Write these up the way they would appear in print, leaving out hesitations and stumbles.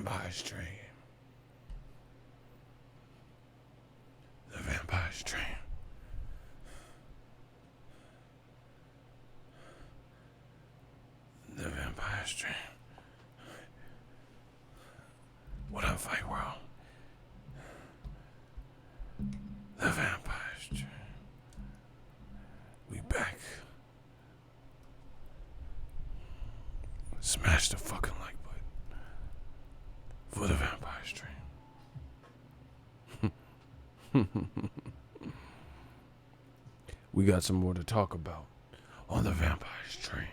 Vampire Stream. The Vampire Stream. The Vampire Stream. What up, Fight World? The Vampire Stream. We back. Smash the fucking like button for the Vampire Stream. We got some more to talk about on the Vampire Stream.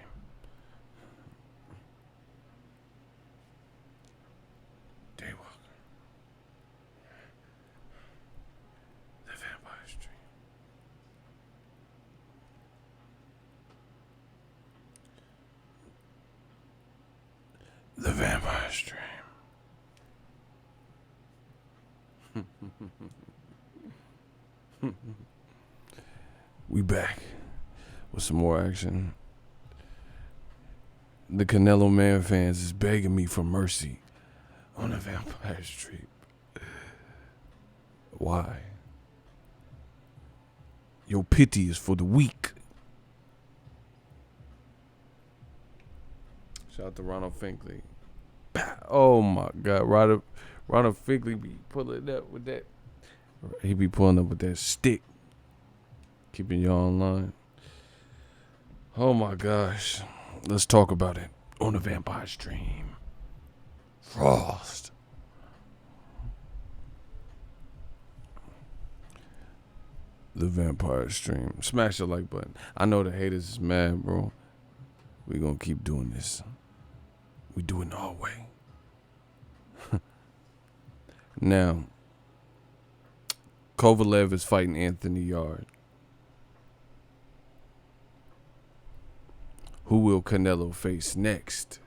Daywalker. The Vampire Stream. The Vampire Stream. We back with some more action. The Canelo Man fans is begging me for mercy on the Vampire Street. Why? Your pity is for the weak. Shout out to Ronald Finkley. Oh my God, Ronald Finkley be pulling up with that. He be pulling up with that stick. Keeping y'all online. Oh my gosh. Let's talk about it on the Vampire Stream. Frost. The Vampire Stream. Smash the like button. I know the haters is mad, bro. We gonna keep doing this. We do it our way. Now, Kovalev is fighting Anthony Yarde. Who will Canelo face next?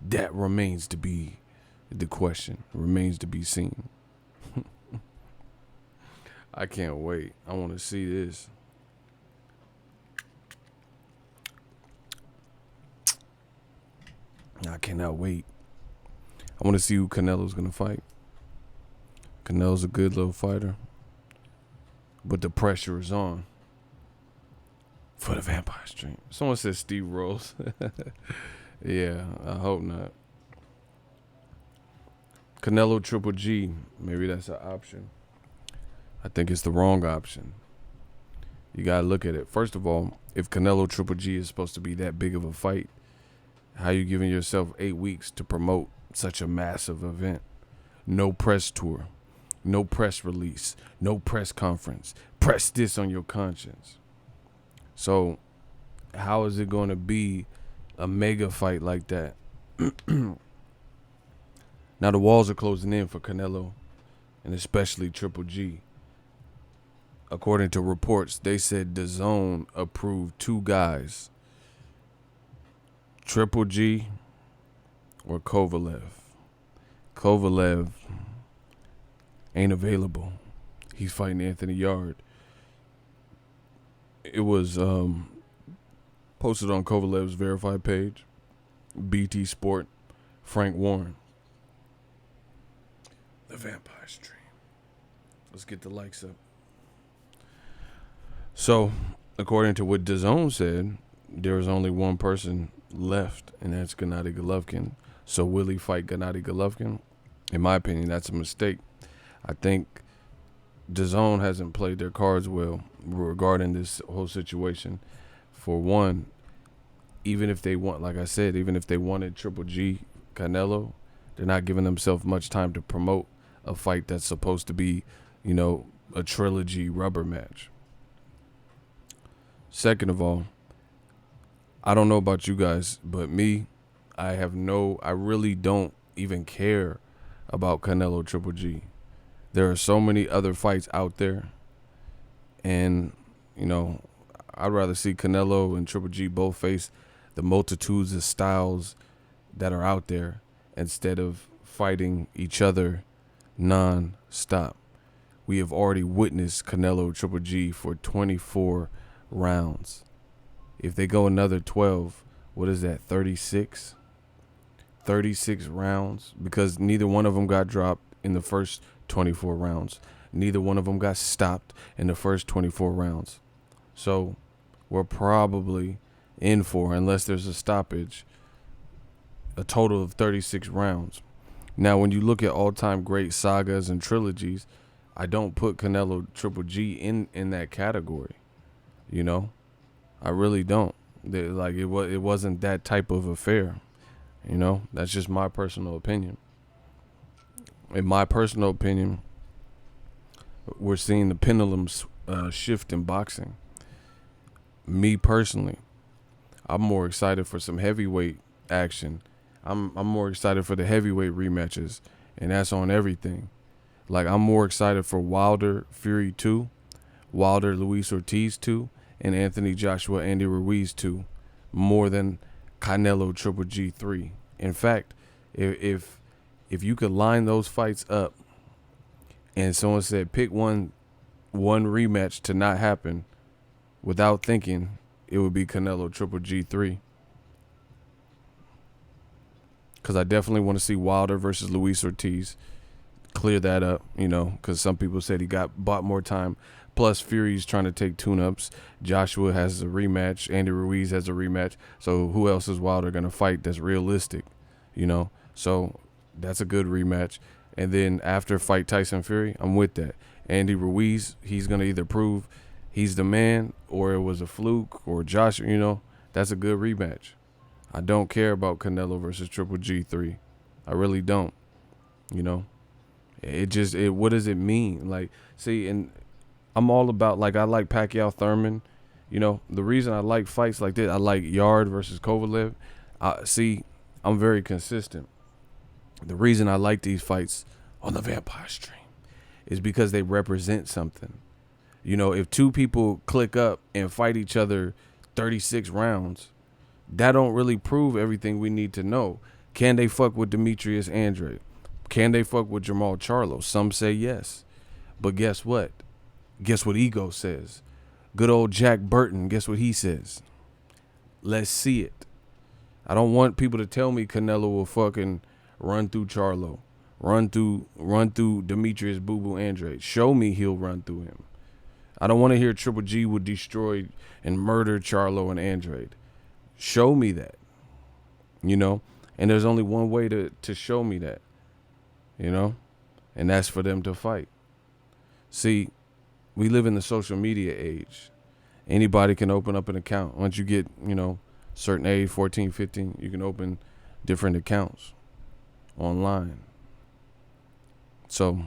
That remains to be the question. Remains to be seen. I can't wait. I want to see this. I cannot wait. I want to see who Canelo's going to fight. Canelo's a good little fighter. But the pressure is on. For the Vampire Stream. Someone said Steve Rose. Yeah, I hope not. Canelo Triple G. Maybe that's an option. I think it's the wrong option. You got to look at it. First of all, if Canelo Triple G is supposed to be that big of a fight, how you giving yourself 8 weeks to promote such a massive event? No press tour. No press release. No press conference. Press this on your conscience. So, how is it going to be a mega fight like that? Now, the walls are closing in for Canelo, and especially Triple G. According to reports, they said Dazn approved 2 guys, Triple G or Kovalev. Kovalev ain't available. He's fighting Anthony Yarde. It was posted on Kovalev's verified page, BT Sport, Frank Warren. The Vampire Stream. Let's get the likes up. So, according to what Dazn said, there is only one person left, and that's Gennady Golovkin. So will he fight Gennady Golovkin? In my opinion, that's a mistake. I think Dazn hasn't played their cards well regarding this whole situation. For one, even if they want, like I said, even if they wanted Triple G Canelo, they're not giving themselves much time to promote a fight that's supposed to be, you know, a trilogy rubber match. Second of all, I don't know about you guys, but me, I really don't even care about Canelo Triple G. There are so many other fights out there, and, you know, I'd rather see Canelo and Triple G both face the multitudes of styles that are out there instead of fighting each other non-stop. We have already witnessed Canelo Triple G for 24 rounds. If they go another 12, what is that, 36? 36 rounds because neither one of them got dropped in the first 24 rounds. Neither one of them got stopped in the first 24 rounds. So we're probably in for, unless there's a stoppage, a total of 36 rounds. Now, when you look at all-time great sagas and trilogies, I don't put Canelo Triple G in that category. You know, I really don't. Like it wasn't that type of affair. You know, that's just my personal opinion. In my personal opinion, we're seeing the pendulum shift in boxing. Me personally, I'm more excited for some heavyweight action. I'm more excited for the heavyweight rematches, and that's on everything. Like, I'm more excited for Wilder Fury 2, Wilder Luis Ortiz 2, and Anthony Joshua Andy Ruiz 2, more than Canelo Triple G 3. In fact, if you could line those fights up, and someone said pick one rematch to not happen, without thinking, it would be Canelo Triple G 3. Because I definitely want to see Wilder versus Luis Ortiz. Clear that up, you know, because some people said he bought more time. Plus, Fury's trying to take tune-ups. Joshua has a rematch. Andy Ruiz has a rematch. So who else is Wilder going to fight that's realistic, you know? So that's a good rematch. And then after fight Tyson Fury, I'm with that. Andy Ruiz, he's going to either prove he's the man or it was a fluke, or Joshua, you know, that's a good rematch. I don't care about Canelo versus Triple G 3. I really don't, you know. What does it mean? Like, see, and I'm all about, like, I like Pacquiao Thurman. You know, the reason I like fights like this, I like Yard versus Kovalev. I'm very consistent. The reason I like these fights on the Vampire Stream is because they represent something. You know, if two people click up and fight each other 36 rounds, that don't really prove everything we need to know. Can they fuck with Demetrius Andrade? Can they fuck with Jamal Charlo? Some say yes. But guess what? Guess what Ego says? Good old Jack Burton, guess what he says? Let's see it. I don't want people to tell me Canelo will fucking run through Charlo. Run through Demetrius Boo Boo Andrade. Show me he'll run through him. I don't want to hear Triple G would destroy and murder Charlo and Andrade. Show me that. You know? And there's only one way to show me that. You know? And that's for them to fight. See, we live in the social media age. Anybody can open up an account. Once you get, you know, certain age, 14, 15, you can open different accounts online. So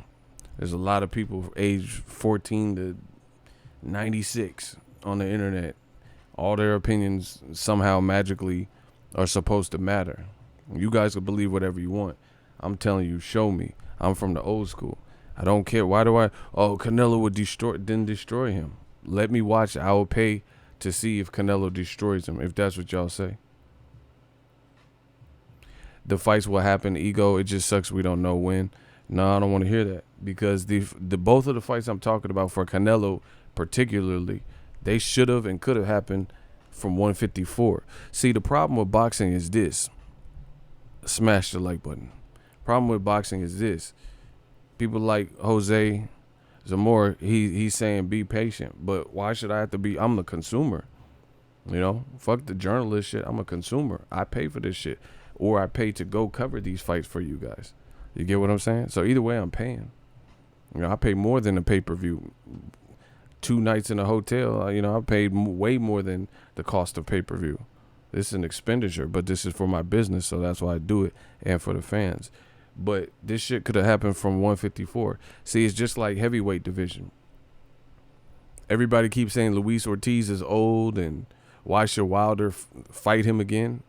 there's a lot of people age 14 to 96 on the internet. All their opinions somehow magically are supposed to matter. You guys can believe whatever you want. I'm telling you, show me. I'm from the old school. I don't care. Why do Canelo didn't destroy him. Let me watch. I will pay to see if Canelo destroys him, if that's what y'all say. The fights will happen. Ego, it just sucks we don't know when. No, I don't want to hear that, because the both of the fights I'm talking about for Canelo particularly, they should have and could have happened from 154. See, the problem with boxing is this. Smash the like button. Problem with boxing is this. People like Jose Zamora, he's saying be patient. But why should I have to be? I'm the consumer. You know, fuck the journalist shit. I'm a consumer. I pay for this shit. Or I pay to go cover these fights for you guys. You get what I'm saying? So either way, I'm paying. You know, I pay more than a pay-per-view. 2 nights in a hotel, you know, I paid way more than the cost of pay-per-view. This is an expenditure, but this is for my business, so that's why I do it, and for the fans. But this shit could have happened from 154. See, it's just like heavyweight division. Everybody keeps saying Luis Ortiz is old, and why should Wilder fight him again?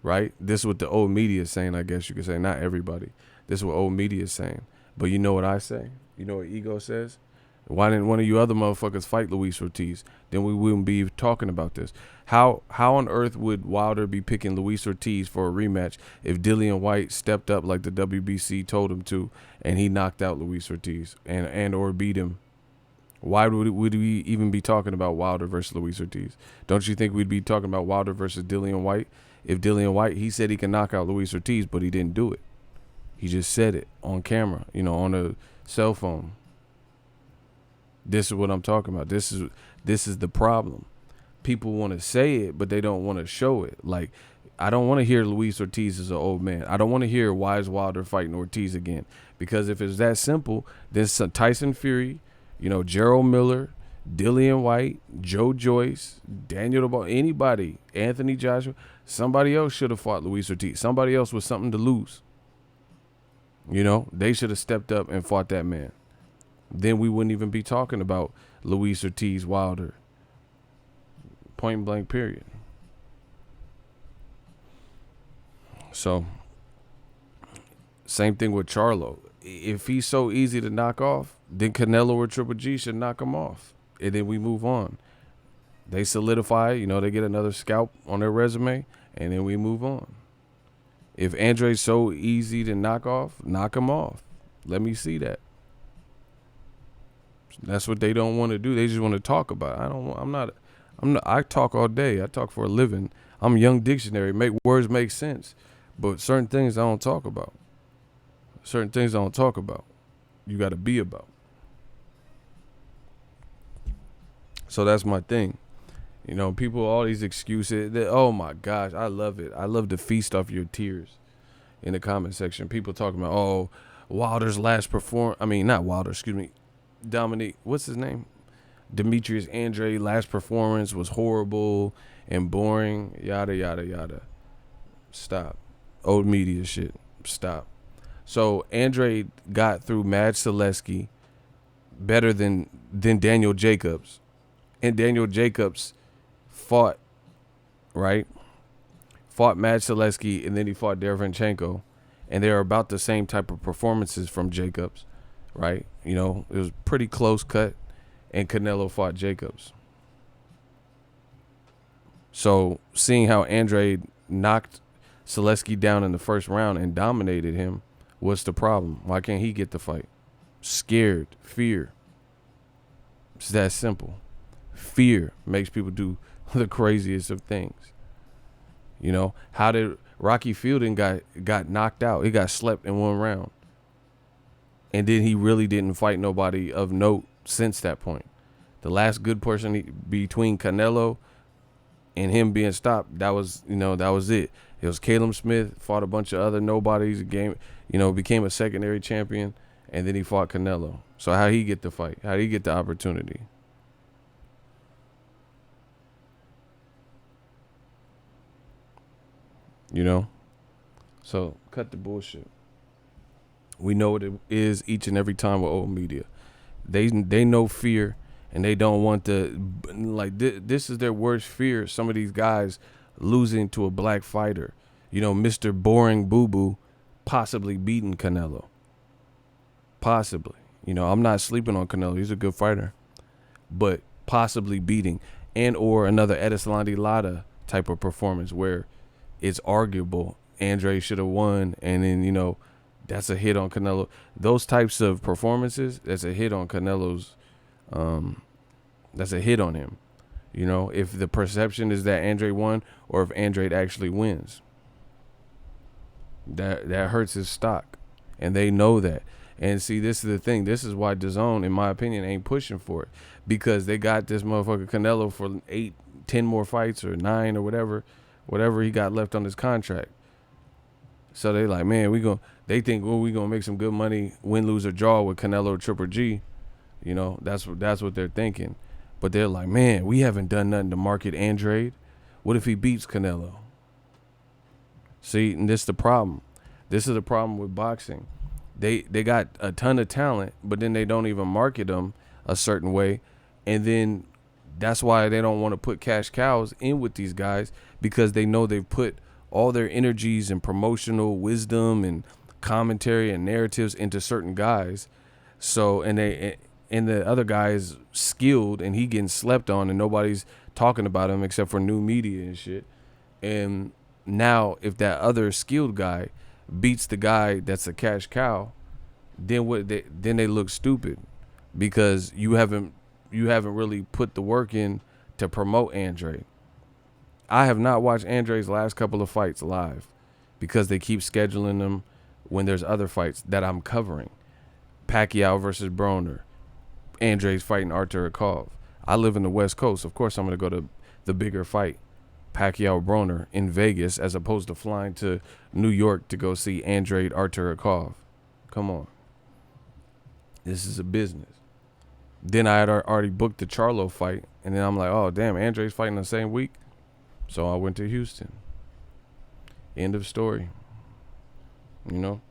Right? This is what the old media is saying, I guess you could say. Not everybody. This is what old media is saying. But you know what I say? You know what Ego says? Why didn't one of you other motherfuckers fight Luis Ortiz? Then we wouldn't be talking about this. How on earth would Wilder be picking Luis Ortiz for a rematch if Dillian White stepped up like the WBC told him to, and he knocked out Luis Ortiz and or beat him? Why would we even be talking about Wilder versus Luis Ortiz? Don't you think we'd be talking about Wilder versus Dillian White if Dillian White, he said he can knock out Luis Ortiz, but he didn't do it. He just said it on camera, on a cell phone. This is what I'm talking about. This is the problem. People want to say it, but they don't want to show it. Like, I don't want to hear Luis Ortiz is an old man. I don't want to hear why is Wilder fighting Ortiz again. Because if it's that simple, then Tyson Fury, Gerald Miller, Dillian White, Joe Joyce, Daniel DeBall, anybody, Anthony Joshua, somebody else should have fought Luis Ortiz. Somebody else with something to lose. They should have stepped up and fought that man. Then we wouldn't even be talking about Luis Ortiz, Wilder. Point blank, period. So, same thing with Charlo. If he's so easy to knock off, then Canelo or Triple G should knock him off. And then we move on. They solidify, they get another scalp on their resume, and then we move on. If Andre's so easy to knock off, knock him off. Let me see that. That's what they don't want to do. They just want to talk about it. I talk all day. I talk for a living. I'm Young Dictionary. Words make sense. But certain things I don't talk about. You got to be about. So that's my thing. People, all these excuses. Oh, my gosh, I love it. I love to feast off your tears in the comment section. People talking about, Wilder's last performance. I mean, not Wilder, excuse me. Dominic, what's his name? Demetrius Andre, last performance was horrible and boring. Yada, yada, yada. Stop. Old media shit. Stop. So, Andre got through Mad Selesky better than Daniel Jacobs. And Daniel Jacobs fought Mad Selesky, and then he fought Derevyanchenko, and they're about the same type of performances from Jacobs, right? It was pretty close cut, and Canelo fought Jacobs. So seeing how Andre knocked Selesky down in the first round and dominated him, what's the problem? Why can't he get the fight? Scared, fear. It's that simple. Fear makes people do the craziest of things. How did Rocky Fielding got knocked out? He got slept in one round. And then he really didn't fight nobody of note since that point. The last good person between Canelo and him being stopped, that was it. It was Caleb Smith, fought a bunch of other nobodies, became a secondary champion, and then he fought Canelo. So how he get the fight? How did he get the opportunity? So cut the bullshit. We know what it is each and every time with old media. They know fear, and they don't want this is their worst fear. Some of these guys losing to a black fighter. Mr. Boring Boo Boo possibly beating Canelo. Possibly. I'm not sleeping on Canelo. He's a good fighter. But possibly beating, and or another Edeslandi Lara type of performance where it's arguable Andre should have won, and then that's a hit on Canelo. Those types of performances, that's a hit on Canelo's. That's a hit on him. If the perception is that Andre won, or if Andre actually wins, that hurts his stock, and they know that. And see, this is the thing. This is why Dazn, in my opinion, ain't pushing for it, because they got this motherfucker Canelo for 8-10 more fights or 9 or whatever he got left on his contract. So they like, man, they think, we gonna make some good money, win, lose, or draw with Canelo or Triple G. That's what they're thinking. But they're like, man, we haven't done nothing to market Andre. What if he beats Canelo? See, and this is the problem. This is the problem with boxing. They got a ton of talent, but then they don't even market them a certain way. And then that's why they don't want to put cash cows in with these guys, because they know they've put all their energies and promotional wisdom and commentary and narratives into certain guys. So, and the other guy is skilled, and he getting slept on, and nobody's talking about him except for new media and shit. And now if that other skilled guy beats the guy that's a cash cow, then they look stupid, because you haven't really put the work in to promote Andre. I have not watched Andre's last couple of fights live because they keep scheduling them when there's other fights that I'm covering. Pacquiao versus Broner. Andre's fighting Artur Akov. I live in the West Coast. Of course, I'm going to go to the bigger fight, Pacquiao Broner, in Vegas, as opposed to flying to New York to go see Andre Artur Akov. Come on. This is a business. Then I had already booked the Charlo fight, and then I'm like, oh, damn, Andre's fighting the same week. So I went to Houston. End of story. You know?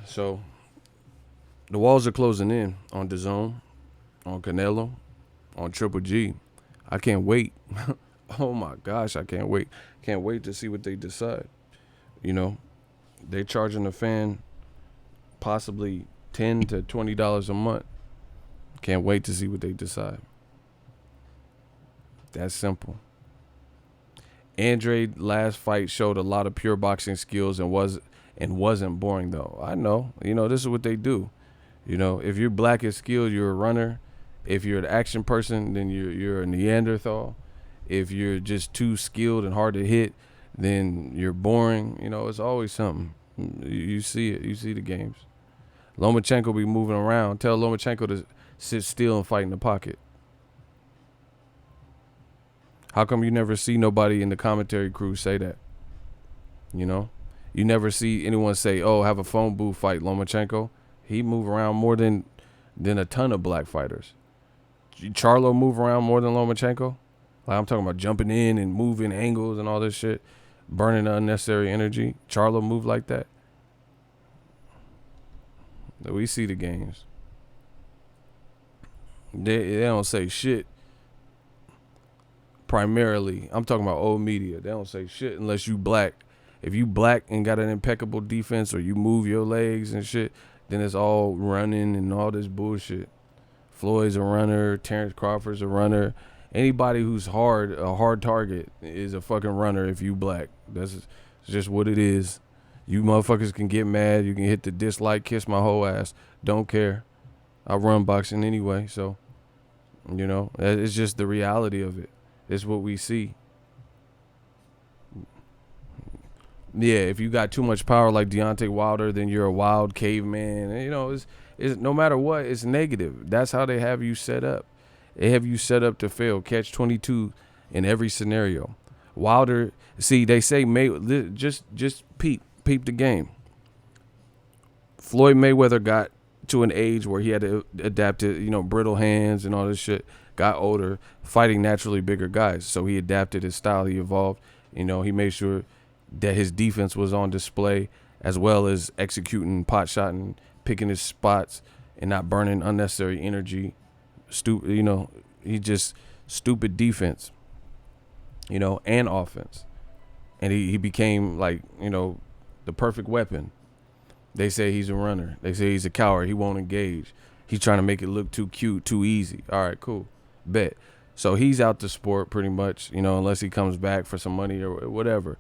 So the walls are closing in on Dazn, on Canelo, on Triple G. I can't wait. Oh, my gosh, I can't wait. Can't wait to see what they decide. You know, they're charging the fan possibly $10 to $20 a month. Can't wait to see what they decide. That's simple. Andre last fight showed a lot of pure boxing skills and wasn't boring though. I know. You know, this is what they do. You know, if you're black at skills, you're a runner. If you're an action person, then you're a Neanderthal. If you're just too skilled and hard to hit, then you're boring. You know, it's always something. You see it. You see the games. Lomachenko be moving around. Tell Lomachenko to sit still and fight in the pocket. How come you never see nobody in the commentary crew say that? You know? You never see anyone say, oh, have a phone booth fight Lomachenko. He move around more than a ton of black fighters. Charlo move around more than Lomachenko. Like, I'm talking about jumping in and moving angles and all this shit, burning unnecessary energy. Charlo move like that. We see the games. They don't say shit. Primarily, I'm talking about old media. They don't say shit unless you black. If you black and got an impeccable defense or you move your legs and shit, then it's all running and all this bullshit. Floyd's a runner. Terrence Crawford's a runner. Anybody who's a hard target is a fucking runner if you black. That's just what it is. You motherfuckers can get mad. You can hit the dislike, kiss my whole ass. Don't care. I run boxing anyway, so, you know, it's just the reality of it. It's what we see. Yeah, if you got too much power like Deontay Wilder, then you're a wild caveman. And, you know, it's no matter what, it's negative. That's how they have you set up. They have you set up to fail. Catch 22 in every scenario. Wilder, see, they say just peep the game. Floyd Mayweather got to an age where he had to adapt to, you know, brittle hands and all this shit. Got older, fighting naturally bigger guys. So he adapted his style. He evolved. You know, he made sure that his defense was on display, as well as executing pot shotting, picking his spots, and not burning unnecessary energy. Stupid, you know, he just stupid defense, you know, and offense. And he became, like, you know, the perfect weapon. They say he's a runner. They say he's a coward. He won't engage. He's trying to make it look too cute, too easy. All right, cool. Bet. So he's out the sport pretty much, you know, unless he comes back for some money or whatever.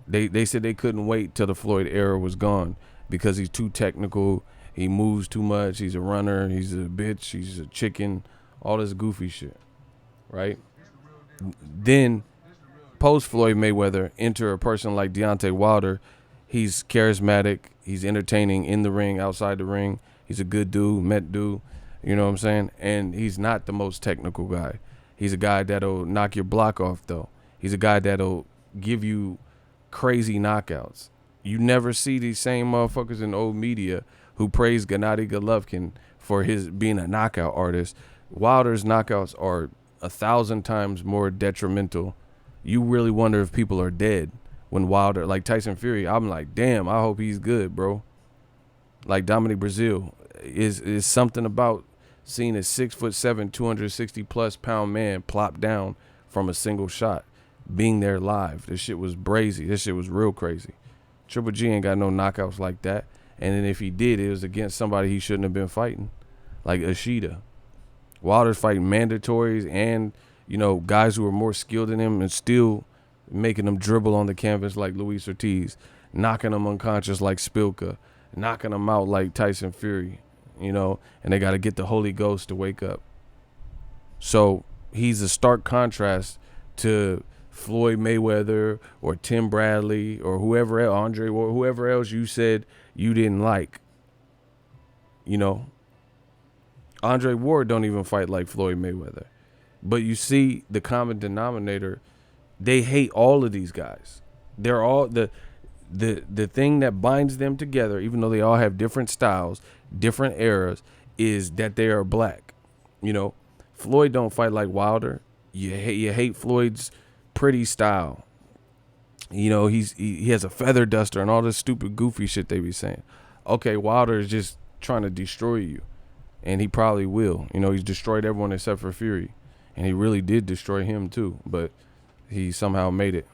They said they couldn't wait till the Floyd era was gone because he's too technical. He moves too much. He's a runner. He's a bitch. He's a chicken. All this goofy shit, right? Then post Floyd Mayweather, enter a person like Deontay Wilder. He's charismatic. He's entertaining in the ring, outside the ring. He's a good dude, met dude. You know what I'm saying? And he's not the most technical guy. He's a guy that'll knock your block off, though. He's a guy that'll give you crazy knockouts. You never see these same motherfuckers in old media who praise Gennady Golovkin for his being a knockout artist. Wilder's knockouts are 1,000 times more detrimental. You really wonder if people are dead when Wilder, like Tyson Fury, I'm like, damn, I hope he's good, bro. Like Dominic Brazil is something about seeing a 6'7", 260+ pound man plop down from a single shot, being there live. This shit was brazy. This shit was real crazy. Triple G ain't got no knockouts like that. And then if he did, it was against somebody he shouldn't have been fighting, like Ishida. Wilder's fighting mandatories and, you know, guys who are more skilled than him and still making them dribble on the canvas like Luis Ortiz, knocking them unconscious like Spilka, knocking them out like Tyson Fury, you know, and they got to get the Holy Ghost to wake up. So he's a stark contrast to Floyd Mayweather or Tim Bradley or whoever else, Andre or whoever else you said you didn't like. You know, Andre Ward don't even fight like Floyd Mayweather. But you see the common denominator, they hate all of these guys. They're all the thing that binds them together, even though they all have different styles, different eras, is that they are black. You know, Floyd don't fight like Wilder. You hate Floyd's pretty style. You know, he has a feather duster and all this stupid goofy shit they be saying. Okay, Wilder is just trying to destroy you, and he probably will. You know, he's destroyed everyone except for Fury, and he really did destroy him too, but he somehow made it.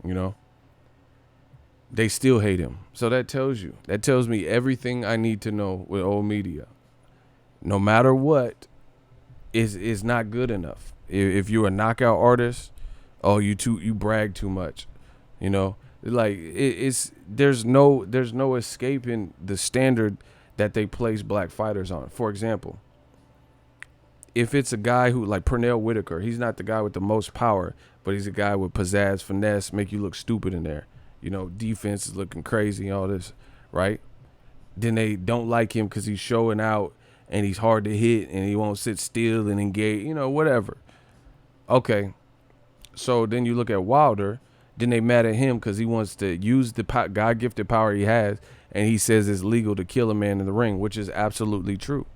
You know, they still hate him. So that tells me everything I need to know with old media. No matter what, is not good enough. If you're a knockout artist, oh, you brag too much. You know, like there's no escaping the standard that they place black fighters on. For example, if it's a guy who like Pernell Whitaker, he's not the guy with the most power, but he's a guy with pizzazz, finesse, make you look stupid in there. You know, defense is looking crazy, all this, right? Then they don't like him because he's showing out and he's hard to hit and he won't sit still and engage, you know, whatever. Okay, so then you look at Wilder, then they mad at him because he wants to use the God-gifted power he has, and he says it's legal to kill a man in the ring, which is absolutely true.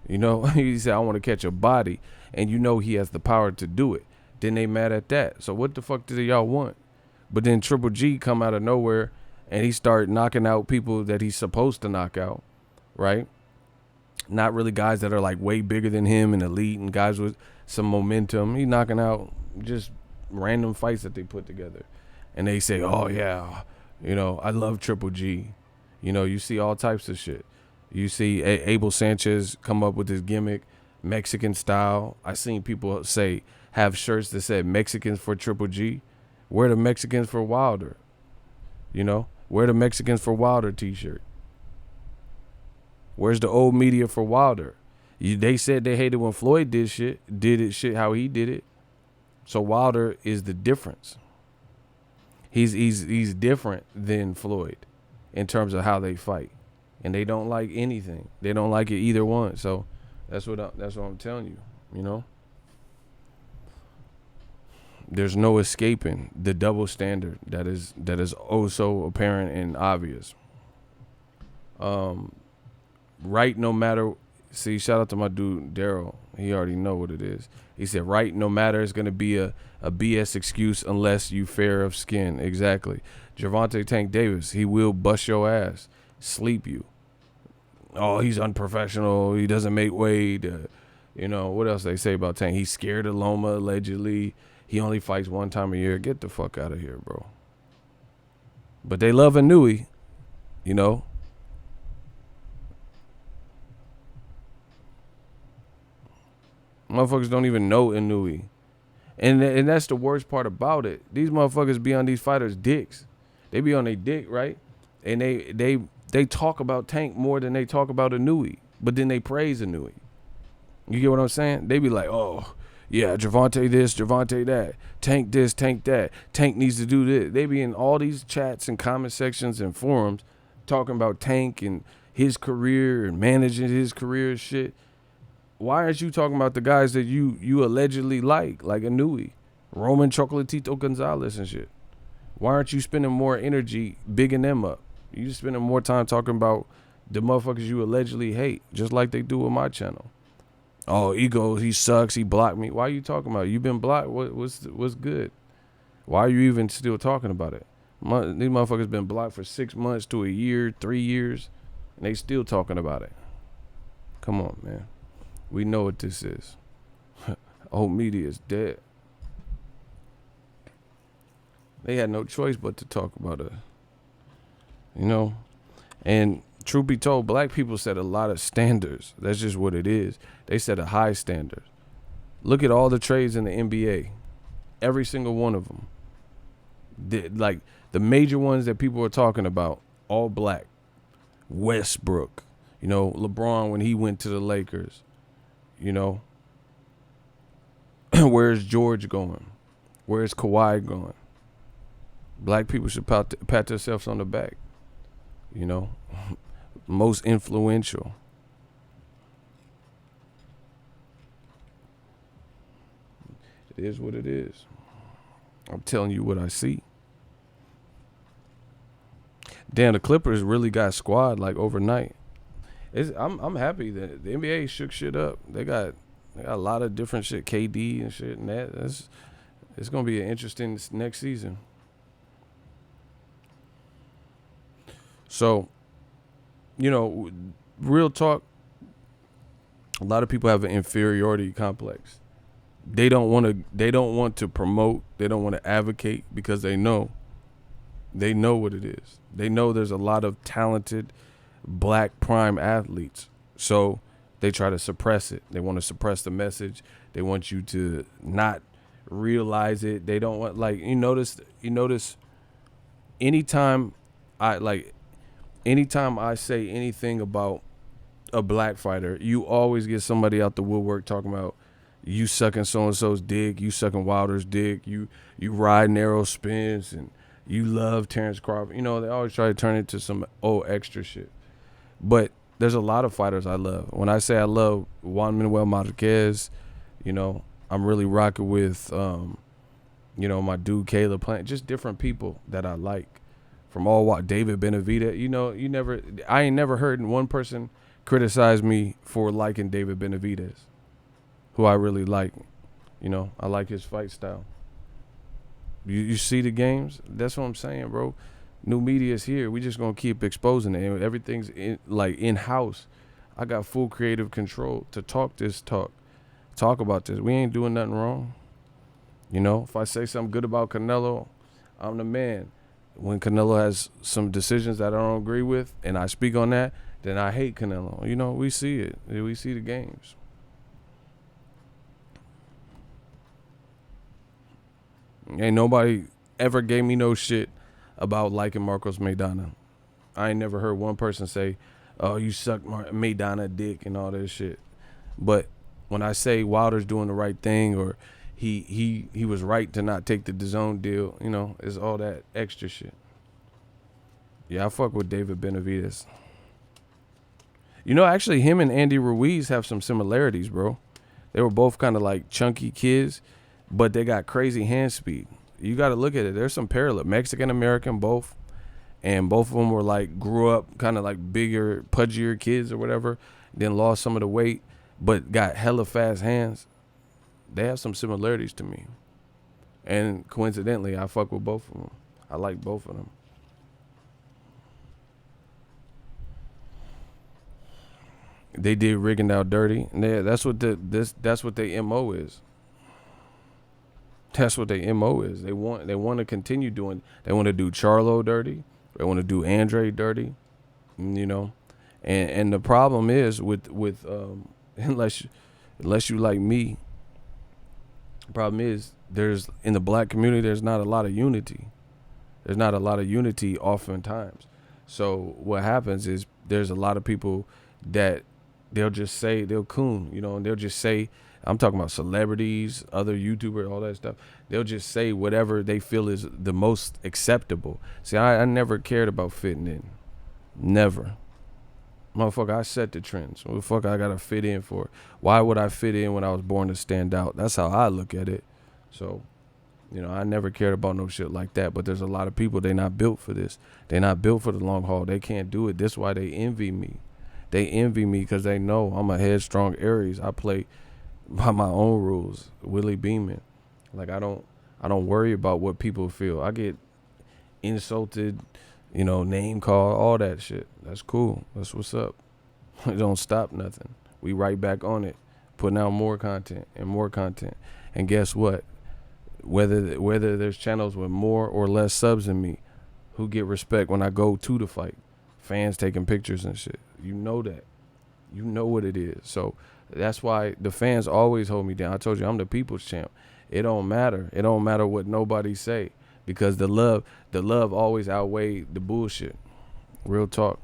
You know, he said, I want to catch a body, and you know he has the power to do it. Then they mad at that. So what the fuck do y'all want? But then Triple G come out of nowhere, and he start knocking out people that he's supposed to knock out, right? Not really guys that are like way bigger than him and elite and guys with some momentum. He knocking out just random fights that they put together. And they say, oh yeah, you know, I love Triple G. You know, you see all types of shit. You see Abel Sanchez come up with his gimmick, Mexican style. I seen people say, have shirts that said Mexicans for Triple G. Where the Mexicans for Wilder? You know, where the Mexicans for Wilder t-shirt? Where's the old media for Wilder? They said they hated when Floyd did it how he did it. So Wilder is the difference. He's different than Floyd in terms of how they fight, and they don't like anything. They don't like it either one. So that's what I'm telling you. You know, there's no escaping the double standard that is oh so apparent and obvious. Right, no matter. See, shout out to my dude Daryl. He already know what it is. He said, right, no matter, it's going to be a BS excuse unless you fair of skin. Exactly. Gervonta Tank Davis, he will bust your ass, sleep you. Oh, he's unprofessional. He doesn't make weight. You know, what else they say about Tank? He's scared of Loma, allegedly. He only fights one time a year. Get the fuck out of here, bro. But they love Inouye, you know. Motherfuckers don't even know Inouye. And that's the worst part about it. These motherfuckers be on these fighters' dicks. They be on their dick, right? And they talk about Tank more than they talk about Inouye. But then they praise Inouye. You get what I'm saying? They be like, oh, yeah, Gervonta this, Gervonta that. Tank this, Tank that. Tank needs to do this. They be in all these chats and comment sections and forums talking about Tank and his career and managing his career and shit. Why aren't you talking about the guys that you allegedly like Inouye, Roman Chocolatito Gonzalez and shit? Why aren't you spending more energy bigging them up? You spending more time talking about the motherfuckers you allegedly hate, just like they do with my channel. Oh, ego, he sucks, he blocked me. Why are you talking about it? You been blocked? What's good? Why are you even still talking about it? These motherfuckers been blocked for 6 months to a year, 3 years, and they still talking about it. Come on, man. We know what this is. Old media is dead. They had no choice but to talk about it. You know? And truth be told, black people set a lot of standards. That's just what it is. They set a high standard. Look at all the trades in the NBA. Every single one of them. Like the major ones that people are talking about, all black. Westbrook. You know, LeBron when he went to the Lakers. You know, where's George going? Where's Kawhi going? Black people should pat themselves on the back. You know, most influential. It is what it is. I'm telling you what I see. Damn, the Clippers really got squad like overnight. I'm happy that the NBA shook shit up. They got a lot of different shit, KD and shit, and it's gonna be an interesting next season. So, you know, real talk. A lot of people have an inferiority complex. They don't want to. They don't want to promote. They don't want to advocate because they know. They know what it is. They know there's a lot of talented black prime athletes. So they try to suppress it. They want to suppress the message. They want you to not realize it. They don't want, like, you notice anytime I say anything about a black fighter, you always get somebody out the woodwork talking about you sucking so and so's dick, you sucking Wilder's dick, you ride narrow spins, and you love Terrence Crawford. You know, they always try to turn it to some old extra shit. But there's a lot of fighters I love. When I say I love Juan Manuel Marquez, you know, I'm really rocking with, you know, my dude Caleb Plant, just different people that I like. From all David Benavidez, you know, I ain't never heard one person criticize me for liking David Benavidez, who I really like. You know, I like his fight style. You see the games? That's what I'm saying, bro. New media's here. We just gonna keep exposing it. Everything's in-house. I got full creative control to talk about this. We ain't doing nothing wrong. You know, if I say something good about Canelo, I'm the man. When Canelo has some decisions that I don't agree with and I speak on that, then I hate Canelo. You know, we see it. We see the games. Ain't nobody ever gave me no shit about liking Marcos Maidana. I ain't never heard one person say, oh, you suck Maidana dick and all that shit. But when I say Wilder's doing the right thing, or he was right to not take the Dazn deal, you know, it's all that extra shit. Yeah, I fuck with David Benavidez. You know, actually, him and Andy Ruiz have some similarities, bro. They were both kind of like chunky kids, but they got crazy hand speed. You got to look at it. There's some parallel. Mexican-American both, and both of them were like, grew up kind of like bigger, pudgier kids or whatever, then lost some of the weight, but got hella fast hands. They have some similarities to me. And coincidentally, I fuck with both of them. I like both of them. They did Rigondeaux dirty. Yeah, that's what their MO is. That's what their MO is. They want to continue doing. They want to do Charlo dirty. They want to do Andre dirty. You know, and the problem is with unless you like me. The problem is there's in the black community there's not a lot of unity. There's not a lot of unity oftentimes. So what happens is there's a lot of people that they'll just say they'll coon, you know, and they'll just say, I'm talking about celebrities, other YouTubers, all that stuff. They'll just say whatever they feel is the most acceptable. See, I never cared about fitting in. Never. Motherfucker, I set the trends. What the fuck I gotta fit in for? Why would I fit in when I was born to stand out? That's how I look at it. So, you know, I never cared about no shit like that. But there's a lot of people, they not built for this. They not built for the long haul. They can't do it. That's why they envy me. They envy me because they know I'm a headstrong Aries. I play by my own rules. Willie Beeman. Like I don't worry about what people feel. I get insulted, you know, name call, all that shit. That's cool. That's what's up. It don't stop nothing. We right back on it, putting out more content and more content. And guess what? Whether there's channels with more or less subs than me, who get respect when I go to the fight? Fans taking pictures and shit. You know that. You know what it is. So that's why the fans always hold me down. I told you I'm the people's champ. It don't matter. It don't matter what nobody say, because the love always outweighed the bullshit. Real talk.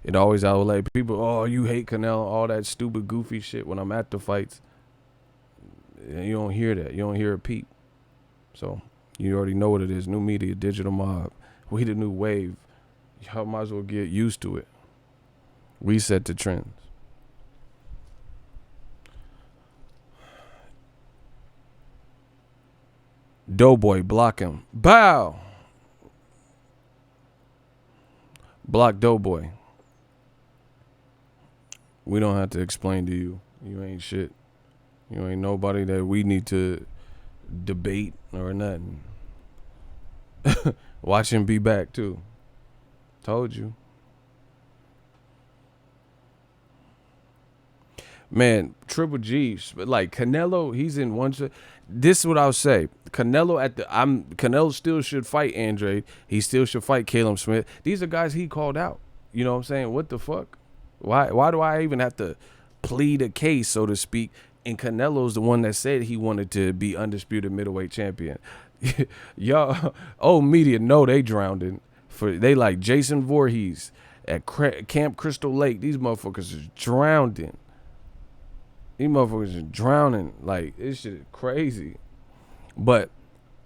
It always outweighed people. Oh, you hate Canelo, all that stupid, goofy shit. When I'm at the fights, you don't hear that. You don't hear a peep. So you already know what it is. New media, digital mob. We the new wave. Y'all might as well get used to it. We set the trends. Doughboy, block him. Bow. Block Doughboy. We don't have to explain to you. You ain't shit. You ain't nobody that we need to debate or nothing. Watch him be back too. Told you. Man, Triple G, like Canelo, he's in one. This is what I'll say. Canelo still should fight Andre. He still should fight Caleb Smith. These are guys he called out. You know what I'm saying? What the fuck? Why do I even have to plead a case, so to speak? And Canelo's the one that said he wanted to be undisputed middleweight champion. Y'all, old media know they drowned in. They like Jason Voorhees at Camp Crystal Lake. These motherfuckers is drowned in. These motherfuckers are drowning. Like, this shit is crazy. But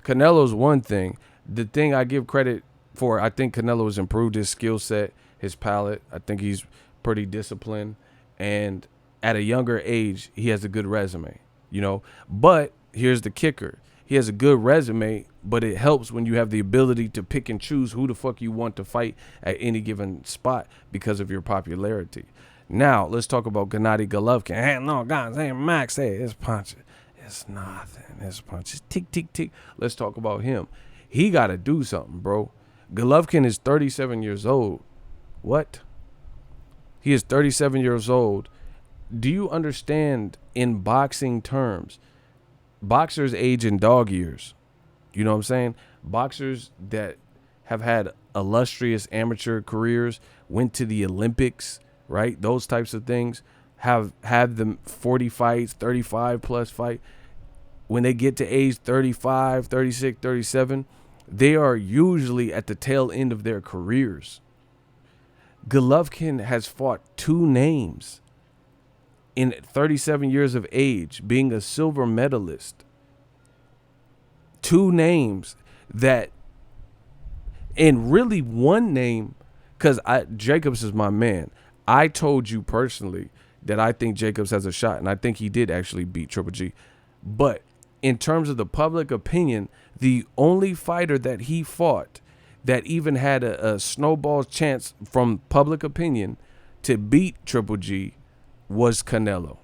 Canelo's one thing. The thing I give credit for, I think Canelo has improved his skill set, his palate. I think he's pretty disciplined. And at a younger age, he has a good resume, you know. But here's the kicker. He has a good resume, but it helps when you have the ability to pick and choose who the fuck you want to fight at any given spot because of your popularity. Now, let's talk about Gennady Golovkin. Hey, no, guys, hey, Max, hey, it's punching. It's nothing. It's punching. Tick, tick, tick. Let's talk about him. He got to do something, bro. Golovkin is 37 years old. What? He is 37 years old. Do you understand in boxing terms, boxers age in dog years? You know what I'm saying? Boxers that have had illustrious amateur careers, went to the Olympics, right? Those types of things, have had them 40 fights, 35 plus fight. When they get to age 35, 36, 37, they are usually at the tail end of their careers. Golovkin has fought two names in 37 years of age, being a silver medalist. Two names that, and really one name, because Jacobs is my man. I told you personally that I think Jacobs has a shot, and I think he did actually beat Triple G. But in terms of the public opinion, the only fighter that he fought that even had a snowball's chance from public opinion to beat Triple G was Canelo.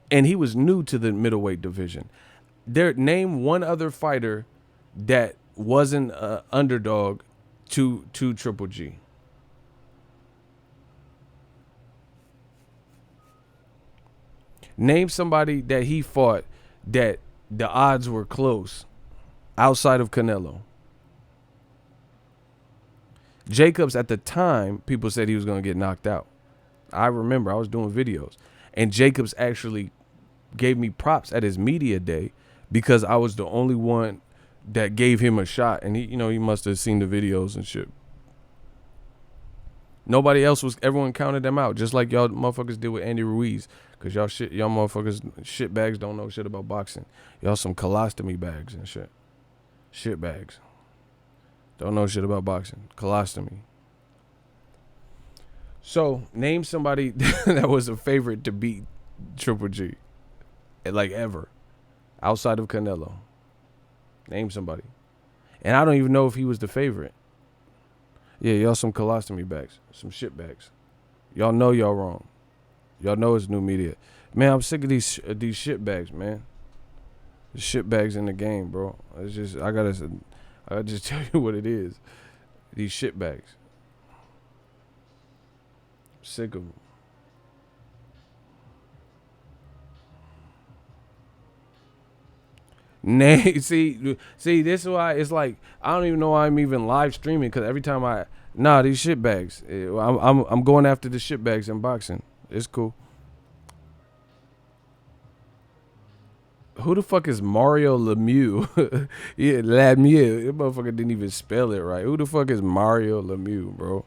And he was new to the middleweight division. Name one other fighter that wasn't an underdog to Triple G. Name somebody that he fought that the odds were close outside of Canelo. Jacobs, at the time, people said he was going to get knocked out. I remember I was doing videos, and Jacobs actually gave me props at his media day because I was the only one that gave him a shot, and he must have seen the videos and shit. Nobody else was. Everyone counted them out, just like y'all motherfuckers did with Andy Ruiz, because y'all motherfuckers shit bags don't know shit about boxing. Y'all some colostomy bags and shit. Shit bags. Don't know shit about boxing. Colostomy. So, name somebody that was a favorite to beat Triple G. Like, ever. Outside of Canelo. Name somebody. And I don't even know if he was the favorite. Yeah, y'all some colostomy bags. Some shit bags. Y'all know y'all wrong. Y'all know it's new media. Man, I'm sick of these shit bags, man. The shit bags in the game, bro. It's just, I gotta just tell you what it is. These shit bags. Sick of them. See, this is why it's like I don't even know why I'm even live streaming, because every time these shit bags. I'm going after the shit bags in boxing. It's cool. Who the fuck is Mario Lemieux? Yeah, Lemieux. This motherfucker didn't even spell it right. Who the fuck is Mario Lemieux, bro?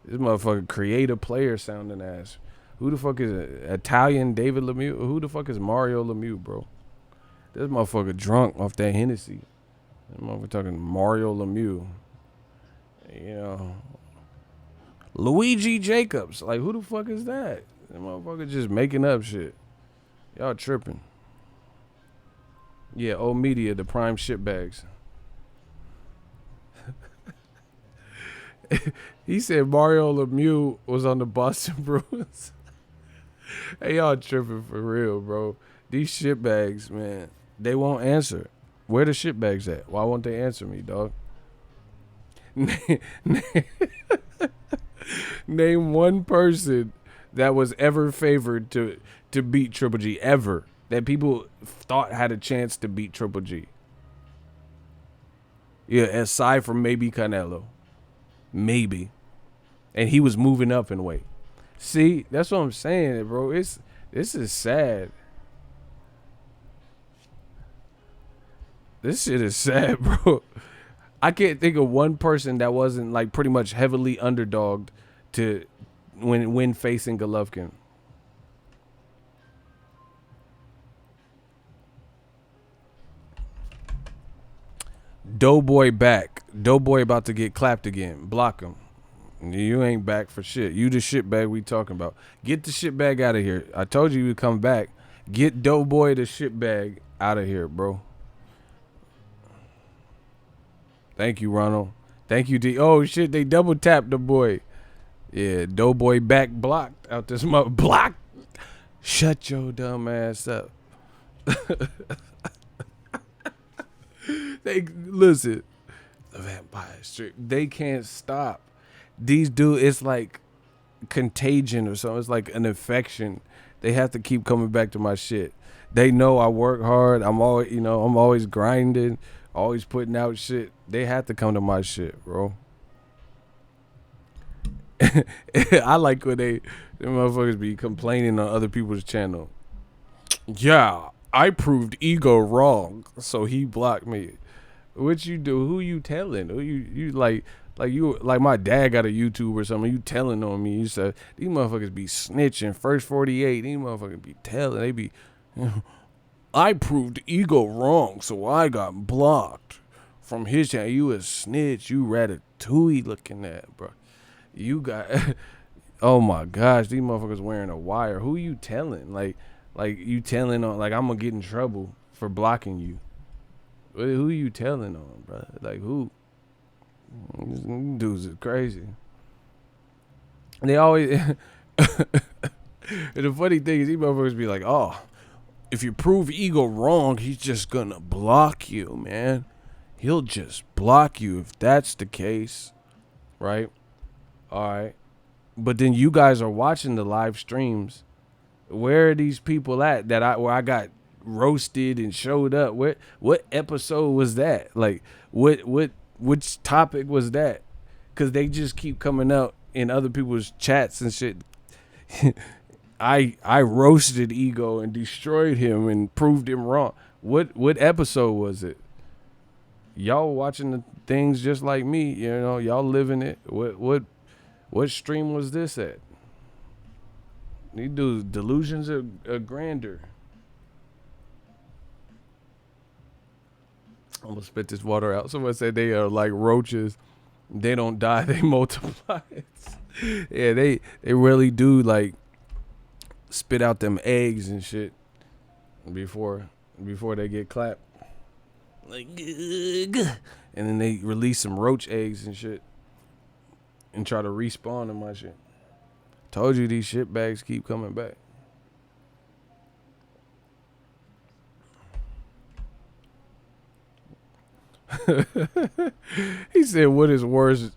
This motherfucker creative player sounding ass. Who the fuck is Italian David Lemieux? Who the fuck is Mario Lemieux, bro? This motherfucker drunk off that Hennessy. That motherfucker talking Mario Lemieux. You know, Luigi Jacobs. Like, who the fuck is that? That motherfucker just making up shit. Y'all tripping. Yeah, old media, the prime shitbags. He said Mario Lemieux was on the Boston Bruins. Hey, y'all tripping for real, bro. These shitbags, man, they won't answer. Where the shitbags at? Why won't they answer me, dog? Name one person that was ever favored to beat Triple G, ever. That people thought had a chance to beat Triple G. Yeah, aside from maybe Canelo. Maybe. And he was moving up in weight. See, that's what I'm saying, bro. This is sad. This shit is sad, bro. I can't think of one person that wasn't like pretty much heavily underdogged to when facing Golovkin. Doughboy back. Doughboy about to get clapped again. Block him. You ain't back for shit. You the shit bag we talking about. Get the shit bag out of here. I told you you'd come back. Get Doughboy the shit bag out of here, bro. Thank you, Ronald. Thank you, D. Oh, shit, they double tapped the boy. Yeah, Doughboy back blocked out this mother. Blocked. Shut your dumb ass up. They listen. The Vampire Street. They can't stop. These dudes, it's like contagion or something. It's like an infection. They have to keep coming back to my shit. They know I work hard. I'm always grinding, always putting out shit. They have to come to my shit, bro. I like when them motherfuckers be complaining on other people's channel. Yeah, I proved Ego wrong, so he blocked me. What you do? Who you telling? Who you like my dad got a YouTube or something. You telling on me? You said these motherfuckers be snitching. First 48, these motherfuckers be telling. They be. I proved Ego wrong, so I got blocked from his channel. You a snitch. You Ratatouille looking at, bro. You got. Oh my gosh, these motherfuckers wearing a wire. Who you telling? Like you telling on? Like I'm gonna get in trouble for blocking you. Who you telling on, bro? Like who? These dudes is crazy. And they always. And the funny thing is, these motherfuckers be like, "Oh, if you prove Ego wrong, he's just gonna block you, man. He'll just block you if that's the case, right? All right." But then you guys are watching the live streams. Where are these people at where I got roasted and showed up? What episode was that? Like which topic was that? Cause they just keep coming out in other people's chats and shit. I roasted Ego and destroyed him and proved him wrong. What episode was it? Y'all watching the things just like me, you know, y'all living it. What stream was this at? These dudes, delusions are grandeur. I'm gonna spit this water out. Someone said they are like roaches. They don't die, they multiply. Yeah, they really do like spit out them eggs and shit before they get clapped. Like, and then they release some roach eggs and shit and try to respawn in my shit. Told you these shit bags keep coming back. He said, what is worse,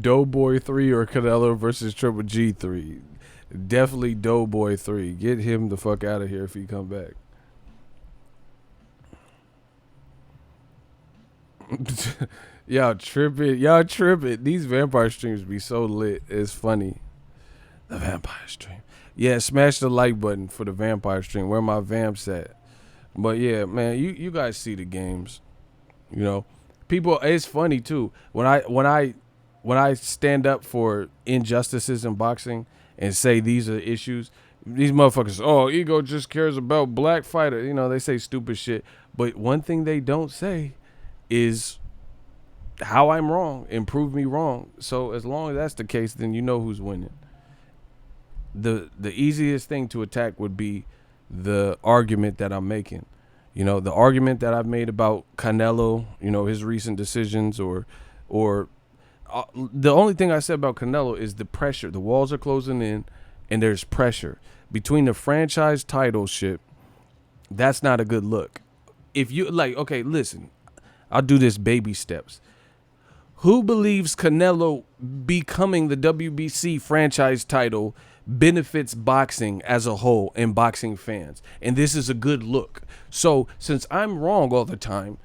Doughboy 3 or Canelo versus Triple G 3? Definitely Doughboy 3. Get him the fuck out of here if he come back. Y'all tripping. These vampire streams be so lit. It's funny. The vampire stream. Yeah, smash the like button for the vampire stream. Where my vamps at? But yeah, man, you guys see the games. You know, people. It's funny too when I stand up for injustices in boxing and say these are issues. These motherfuckers. Oh, Ego just cares about black fighters. You know, they say stupid shit. But one thing they don't say is how I'm wrong and prove me wrong. So as long as that's the case, then you know who's winning. The easiest thing to attack would be the argument that I'm making. You know, the argument that I've made about Canelo, you know, his recent decisions or the only thing I said about Canelo is the pressure. The walls are closing in and there's pressure. Between the franchise title shit, that's not a good look. If you like, okay, listen, I'll do this baby steps. Who believes Canelo becoming the WBC franchise title benefits boxing as a whole and boxing fans? And this is a good look. So since I'm wrong all the time,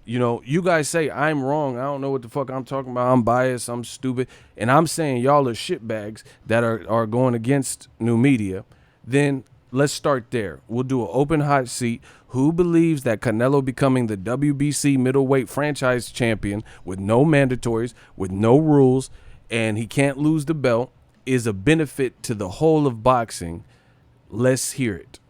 you know, you guys say I'm wrong. I don't know what the fuck I'm talking about. I'm biased. I'm stupid. And I'm saying y'all are shitbags that are going against new media. Then let's start there. We'll do an open hot seat. Who believes that Canelo becoming the WBC middleweight franchise champion with no mandatories, with no rules, and he can't lose the belt is a benefit to the whole of boxing? Let's hear it.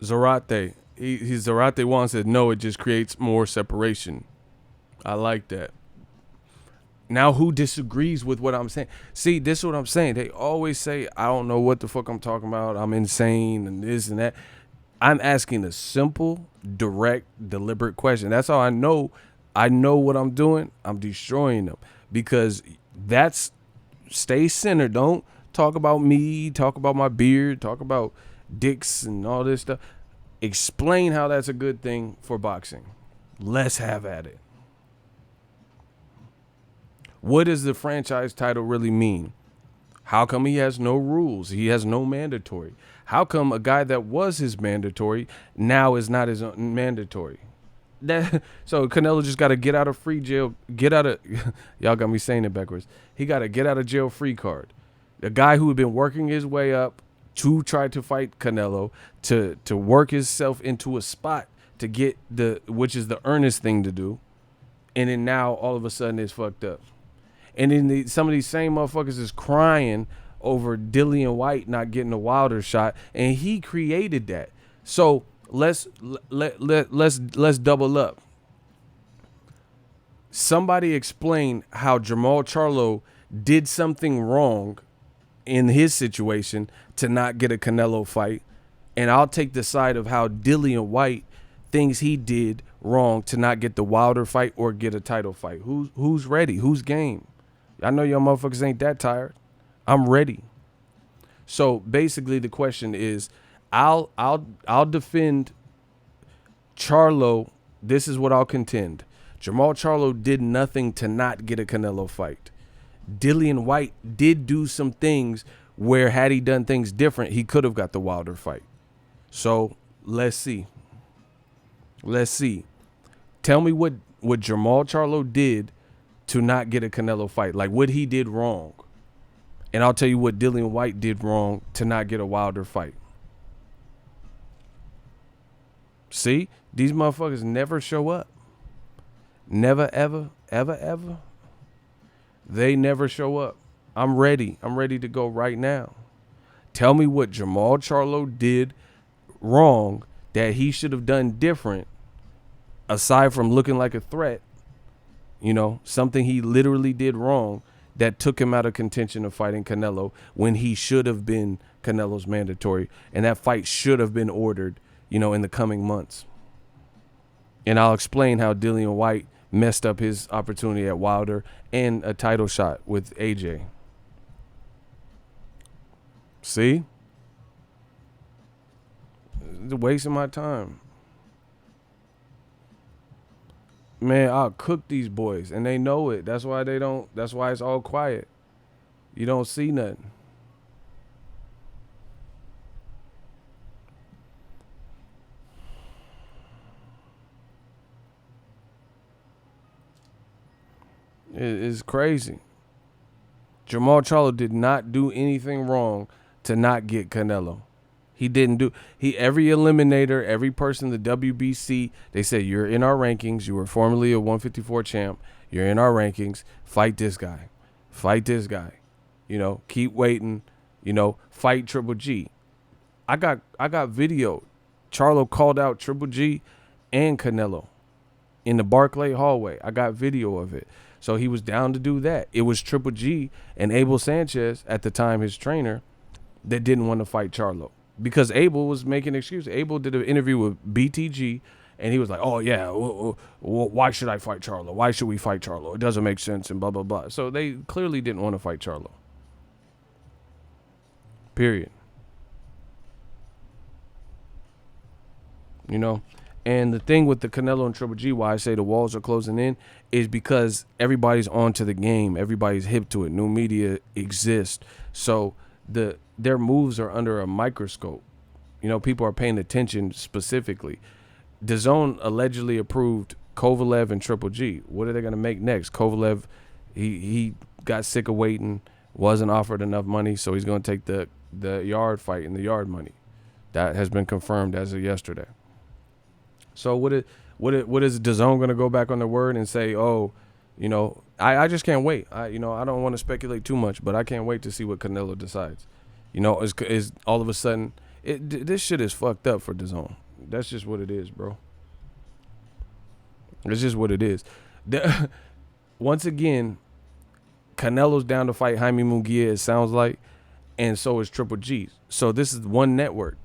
Zarate. Zarate once said, no, it just creates more separation. I like that. Now, who disagrees with what I'm saying? See, this is what I'm saying. They always say, I don't know what the fuck I'm talking about. I'm insane and this and that. I'm asking a simple, direct, deliberate question. That's how I know what I'm doing. I'm destroying them because that's stay centered. Don't talk about me, talk about my beard, talk about dicks and all this stuff. Explain how that's a good thing for boxing. Let's have at it. What does the franchise title really mean? How come he has no rules? He has no mandatory. How come a guy that was his mandatory now is not his mandatory? So Canelo just got to get out of free jail. Y'all got me saying it backwards. He got to get out of jail free card. The guy who had been working his way up to try to fight Canelo, to work himself into a spot to get which is the earnest thing to do. And then now all of a sudden it's fucked up. And then some of these same motherfuckers is crying over Dillian White not getting a Wilder shot, and he created that. So let's double up. Somebody explain how Jermall Charlo did something wrong in his situation to not get a Canelo fight, and I'll take the side of how Dillian White thinks he did wrong to not get the Wilder fight or get a title fight. Who's ready? Who's game? I know y'all motherfuckers ain't that tired. I'm ready. So basically the question is, I'll defend Charlo. This is what I'll contend. Jermall Charlo did nothing to not get a Canelo fight. Dillian White did do some things where had he done things different, he could have got the Wilder fight. So let's see. Tell me what Jermall Charlo did to not get a Canelo fight. Like what he did wrong. And I'll tell you what Dillian White did wrong to not get a Wilder fight. See? These motherfuckers never show up. Never, ever, ever, ever. They never show up. I'm ready. I'm ready to go right now. Tell me what Jermall Charlo did wrong that he should have done different, aside from looking like a threat. You know, something he literally did wrong that took him out of contention of fighting Canelo when he should have been Canelo's mandatory. And that fight should have been ordered, you know, in the coming months. And I'll explain how Dillian White messed up his opportunity at Wilder and a title shot with AJ. See? It's wasting my time. Man, I'll cook these boys, and they know it. That's why it's all quiet. You don't see nothing. It's crazy. Jermall Charlo did not do anything wrong to not get Canelo. He didn't do every eliminator, every person in the WBC, they said, you're in our rankings. You were formerly a 154 champ. You're in our rankings. Fight this guy. Fight this guy. You know, keep waiting. You know, fight Triple G. I got video. Charlo called out Triple G and Canelo in the Barclay hallway. I got video of it. So he was down to do that. It was Triple G and Abel Sanchez, at the time his trainer, that didn't want to fight Charlo because Abel was making excuses. Abel did an interview with BTG, and he was like, oh, yeah, why should I fight Charlo? Why should we fight Charlo? It doesn't make sense and blah, blah, blah. So they clearly didn't want to fight Charlo. Period. You know? And the thing with the Canelo and Triple G, why I say the walls are closing in, is because everybody's onto the game. Everybody's hip to it. New media exists. So their moves are under a microscope. You know, people are paying attention specifically. Dazn allegedly approved Kovalev and Triple G. What are they going to make next? Kovalev, he got sick of waiting, wasn't offered enough money, so he's going to take the yard fight and the yard money. That has been confirmed as of yesterday. So what is Dazn going to go back on their word and say, oh, you know, I just can't wait. I don't want to speculate too much, but I can't wait to see what Canelo decides. You know, is all of a sudden this shit is fucked up for Dazn. That's just what it is, bro. It's just what it is. Once again, Canelo's down to fight Jaime Munguia, it sounds like, and so is Triple G. So this is one network.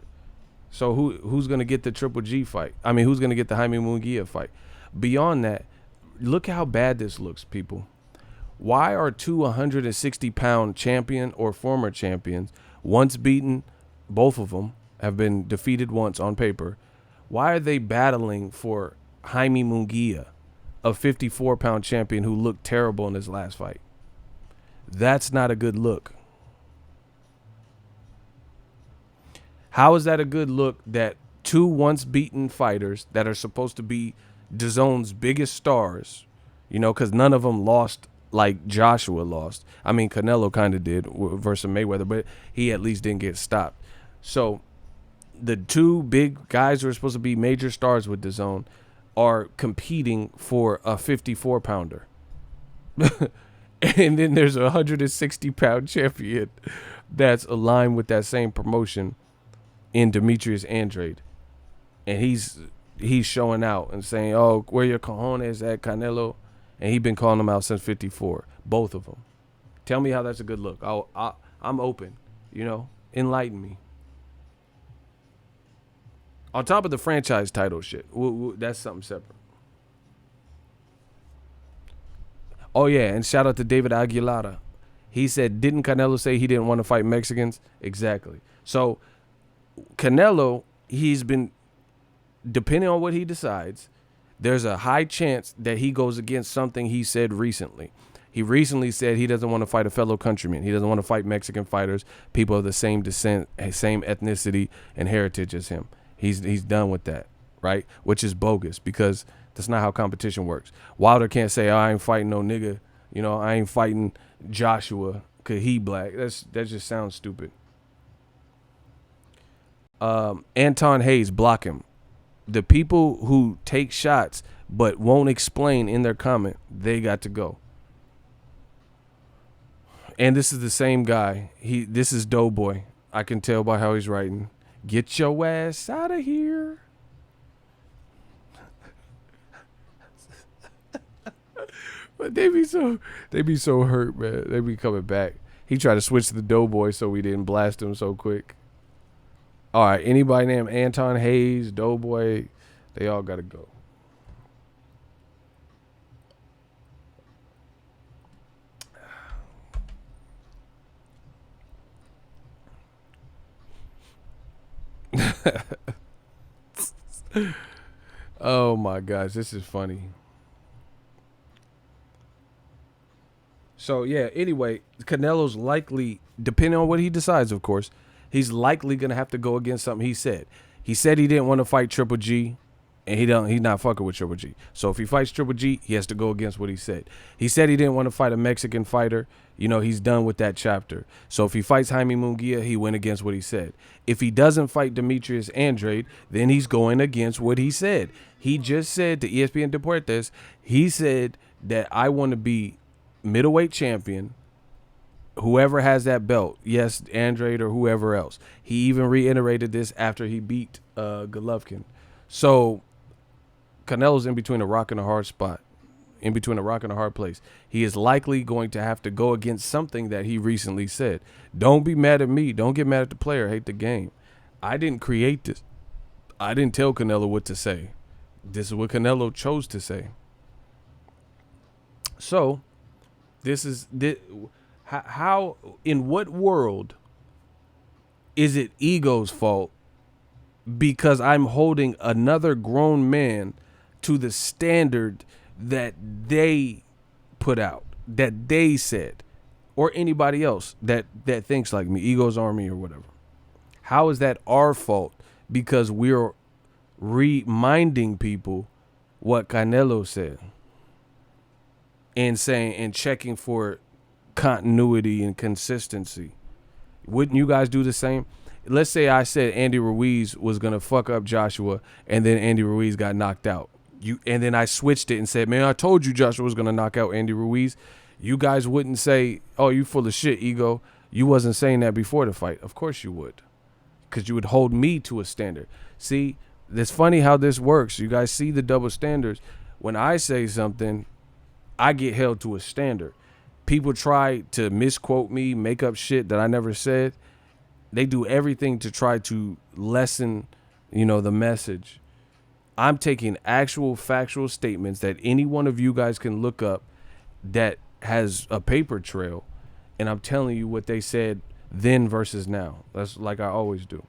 So who's going to get the Triple G fight? I mean, who's going to get the Jaime Munguia fight? Beyond that, look how bad this looks, people. Why are two 160-pound champion or former champions, once beaten, both of them have been defeated once on paper, why are they battling for Jaime Munguia, a 54-pound champion who looked terrible in his last fight? That's not a good look. How is that a good look that two once beaten fighters that are supposed to be Dazn's biggest stars, you know, because none of them lost like Joshua lost. I mean, Canelo kind of did versus Mayweather, but he at least didn't get stopped. So the two big guys who are supposed to be major stars with Dazn are competing for a 54-pounder. And then there's a 160-pound champion that's aligned with that same promotion in Demetrius Andrade. And he's showing out and saying, oh, where your cojones at, Canelo? And he's been calling them out since 54, both of them. Tell me how that's a good look. I'm open, you know, enlighten me. On top of the franchise title shit, that's something separate. Oh, yeah, and shout out to David Aguilera. He said, didn't Canelo say he didn't want to fight Mexicans? Exactly. So Canelo, he's been, depending on what he decides, there's a high chance that he goes against something he said recently. He recently said he doesn't want to fight a fellow countryman. He doesn't want to fight Mexican fighters, people of the same descent, same ethnicity and heritage as him. He's done with that, right? Which is bogus because that's not how competition works. Wilder can't say, oh, I ain't fighting no nigga. You know, I ain't fighting Joshua because he black. That just sounds stupid. Anton Hayes, block him. The people who take shots but won't explain in their comment, they got to go. And this is the same guy. This is Doughboy. I can tell by how he's writing. Get your ass out of here. But they be so hurt, man. They be coming back. He tried to switch to the Doughboy so we didn't blast him so quick. All right, anybody named Anton Hayes, Doughboy, they all got to go. Oh, my gosh, this is funny. So, yeah, anyway, Canelo's likely, depending on what he decides, of course, he's likely going to have to go against something he said. He said he didn't want to fight Triple G, and he's not fucking with Triple G. So if he fights Triple G, he has to go against what he said. He said he didn't want to fight a Mexican fighter. You know, he's done with that chapter. So if he fights Jaime Munguia, he went against what he said. If he doesn't fight Demetrius Andrade, then he's going against what he said. He just said to ESPN Deportes, he said that I want to be middleweight champion whoever has that belt, yes, Andrade or whoever else. He even reiterated this after he beat Golovkin. So Canelo's in between a rock and a hard spot, in between a rock and a hard place. He is likely going to have to go against something that he recently said. Don't be mad at me. Don't get mad at the player. Hate the game. I didn't create this. I didn't tell Canelo what to say. This is what Canelo chose to say. So, how, in what world is it ego's fault because I'm holding another grown man to the standard that they put out, that they said, or anybody else that thinks like me, Ego's Army or whatever? How is that our fault because we're reminding people what Canelo said and saying and checking for continuity and consistency? Wouldn't you guys do the same? Let's say I said Andy Ruiz was gonna fuck up Joshua, and then Andy Ruiz got knocked out. And then I switched it and said, man, I told you Joshua was gonna knock out Andy Ruiz. You guys wouldn't say, oh, you full of shit, Ego. You wasn't saying that before the fight. Of course you would, because you would hold me to a standard. See, it's funny how this works. You guys see the double standards. When I say something, I get held to a standard. People try to misquote me, make up shit that I never said. They do everything to try to lessen, the message. I'm taking actual factual statements that any one of you guys can look up that has a paper trail, and I'm telling you what they said then versus now. That's like I always do.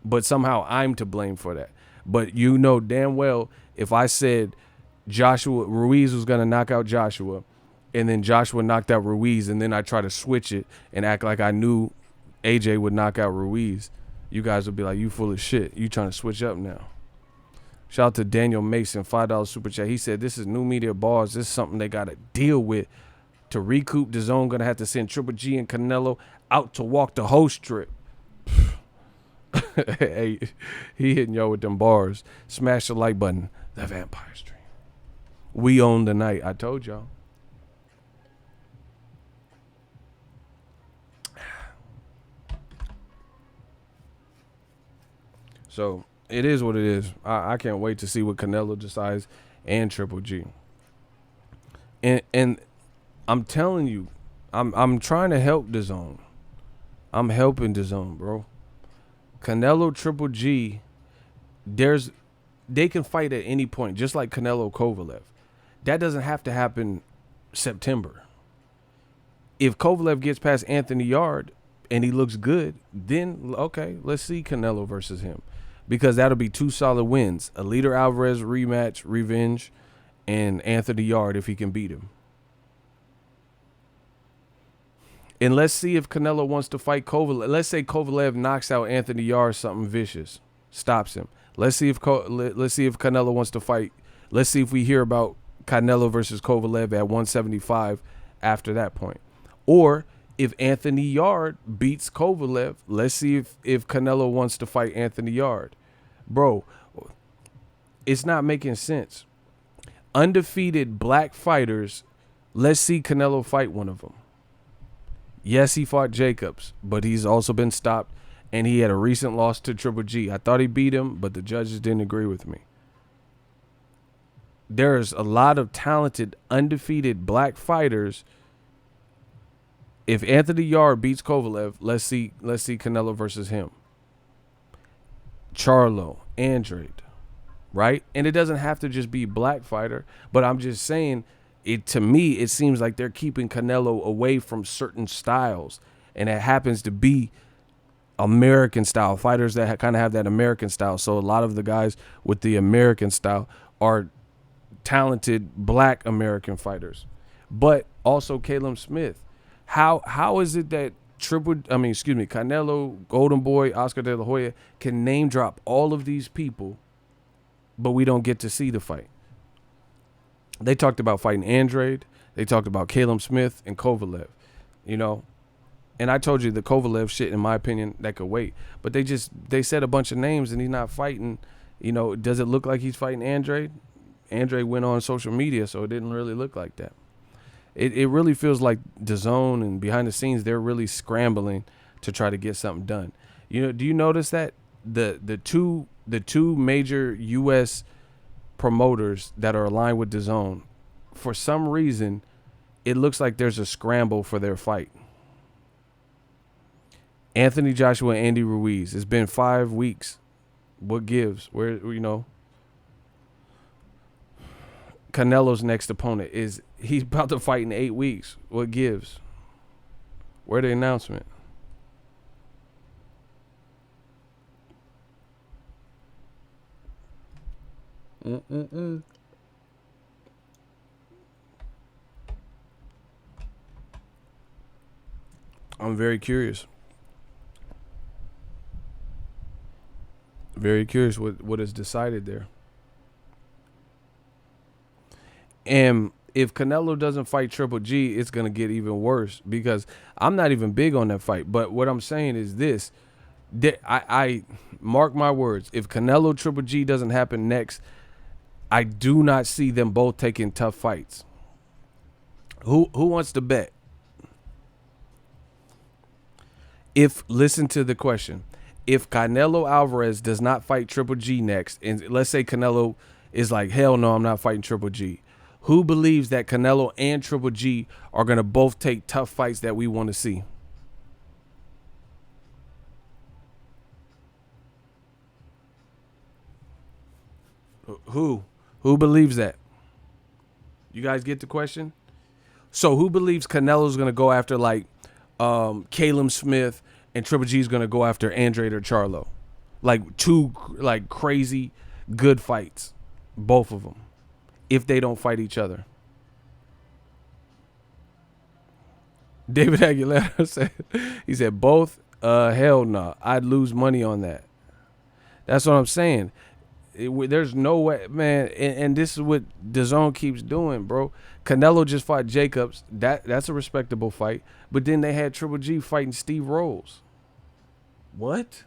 But somehow I'm to blame for that. But you know damn well if I said Joshua Ruiz was going to knock out Joshua, and then Joshua knocked out Ruiz, and then I try to switch it and act like I knew AJ would knock out Ruiz, you guys would be like, you full of shit. You trying to switch up now. Shout out to Daniel Mason, $5 super chat. He said, this is new media bars. This is something they got to deal with. To recoup, Dazn going to have to send Triple G and Canelo out to walk the whole strip. Hey, he hitting y'all with them bars. Smash the like button. The Vampire Stream. We own the night. I told y'all. So it is what it is. I can't wait to see what Canelo decides and Triple G. And I'm telling you, I'm trying to help Dazn. I'm helping Dazn, bro. Canelo, Triple G, they can fight at any point, just like Canelo Kovalev. That doesn't have to happen September. If Kovalev gets past Anthony Yard and he looks good, then okay, let's see Canelo versus him. Because that'll be 2 solid wins. A Leader Alvarez rematch, revenge, and Anthony Yard if he can beat him. And let's see if Canelo wants to fight Kovalev. Let's say Kovalev knocks out Anthony Yard, something vicious, stops him. Let's see if Canelo wants to fight. Let's see if we hear about Canelo versus Kovalev at 175 after that point. Or if Anthony Yard beats Kovalev, let's see if Canelo wants to fight Anthony Yard. Bro, it's not making sense. Undefeated black fighters, let's see Canelo fight one of them. Yes, he fought Jacobs, but he's also been stopped, and he had a recent loss to Triple G. I thought he beat him, but the judges didn't agree with me. There's a lot of talented, undefeated black fighters. If Anthony Yard beats Kovalev, let's see Canelo versus him. Charlo, Andrade, right? And it doesn't have to just be black fighter, but I'm just saying, to me, it seems like they're keeping Canelo away from certain styles, and it happens to be American style fighters that kind of have that American style. So a lot of the guys with the American style are talented black American fighters, but also Caleb Smith. How is it that Canelo, Golden Boy, Oscar De La Hoya can name drop all of these people, but we don't get to see the fight? They talked about fighting Andrade. They talked about Caleb Smith and Kovalev, And I told you the Kovalev shit, in my opinion, that could wait. But they said a bunch of names and he's not fighting. Does it look like he's fighting Andrade? Andrade went on social media, so it didn't really look like that. It really feels like DAZN and behind the scenes they're really scrambling to try to get something done. Do you notice that the two major U.S. promoters that are aligned with DAZN, for some reason, it looks like there's a scramble for their fight. Anthony Joshua and Andy Ruiz. It's been 5 weeks. What gives? Canelo's next opponent he's about to fight in 8 weeks. What gives? Where the announcement? I'm very curious. Very curious what is decided there. And if Canelo doesn't fight Triple G, it's going to get even worse because I'm not even big on that fight. But what I'm saying is this. I mark my words. If Canelo Triple G doesn't happen next, I do not see them both taking tough fights. Who wants to bet? Listen to the question. If Canelo Alvarez does not fight Triple G next, and let's say Canelo is like, hell no, I'm not fighting Triple G. Who believes that Canelo and Triple G are going to both take tough fights that we want to see? Who believes that? You guys get the question? So who believes Canelo's going to go after like Caleb Smith and Triple G is going to go after Andrade or Charlo? Like two like crazy good fights, both of them, if they don't fight each other. David Aguilera said, he said both, hell no. I'd lose money on that. That's what I'm saying. There's no way, man, and this is what DAZN keeps doing, bro. Canelo just fought Jacobs. That's a respectable fight. But then they had Triple G fighting Steve Rolls. What?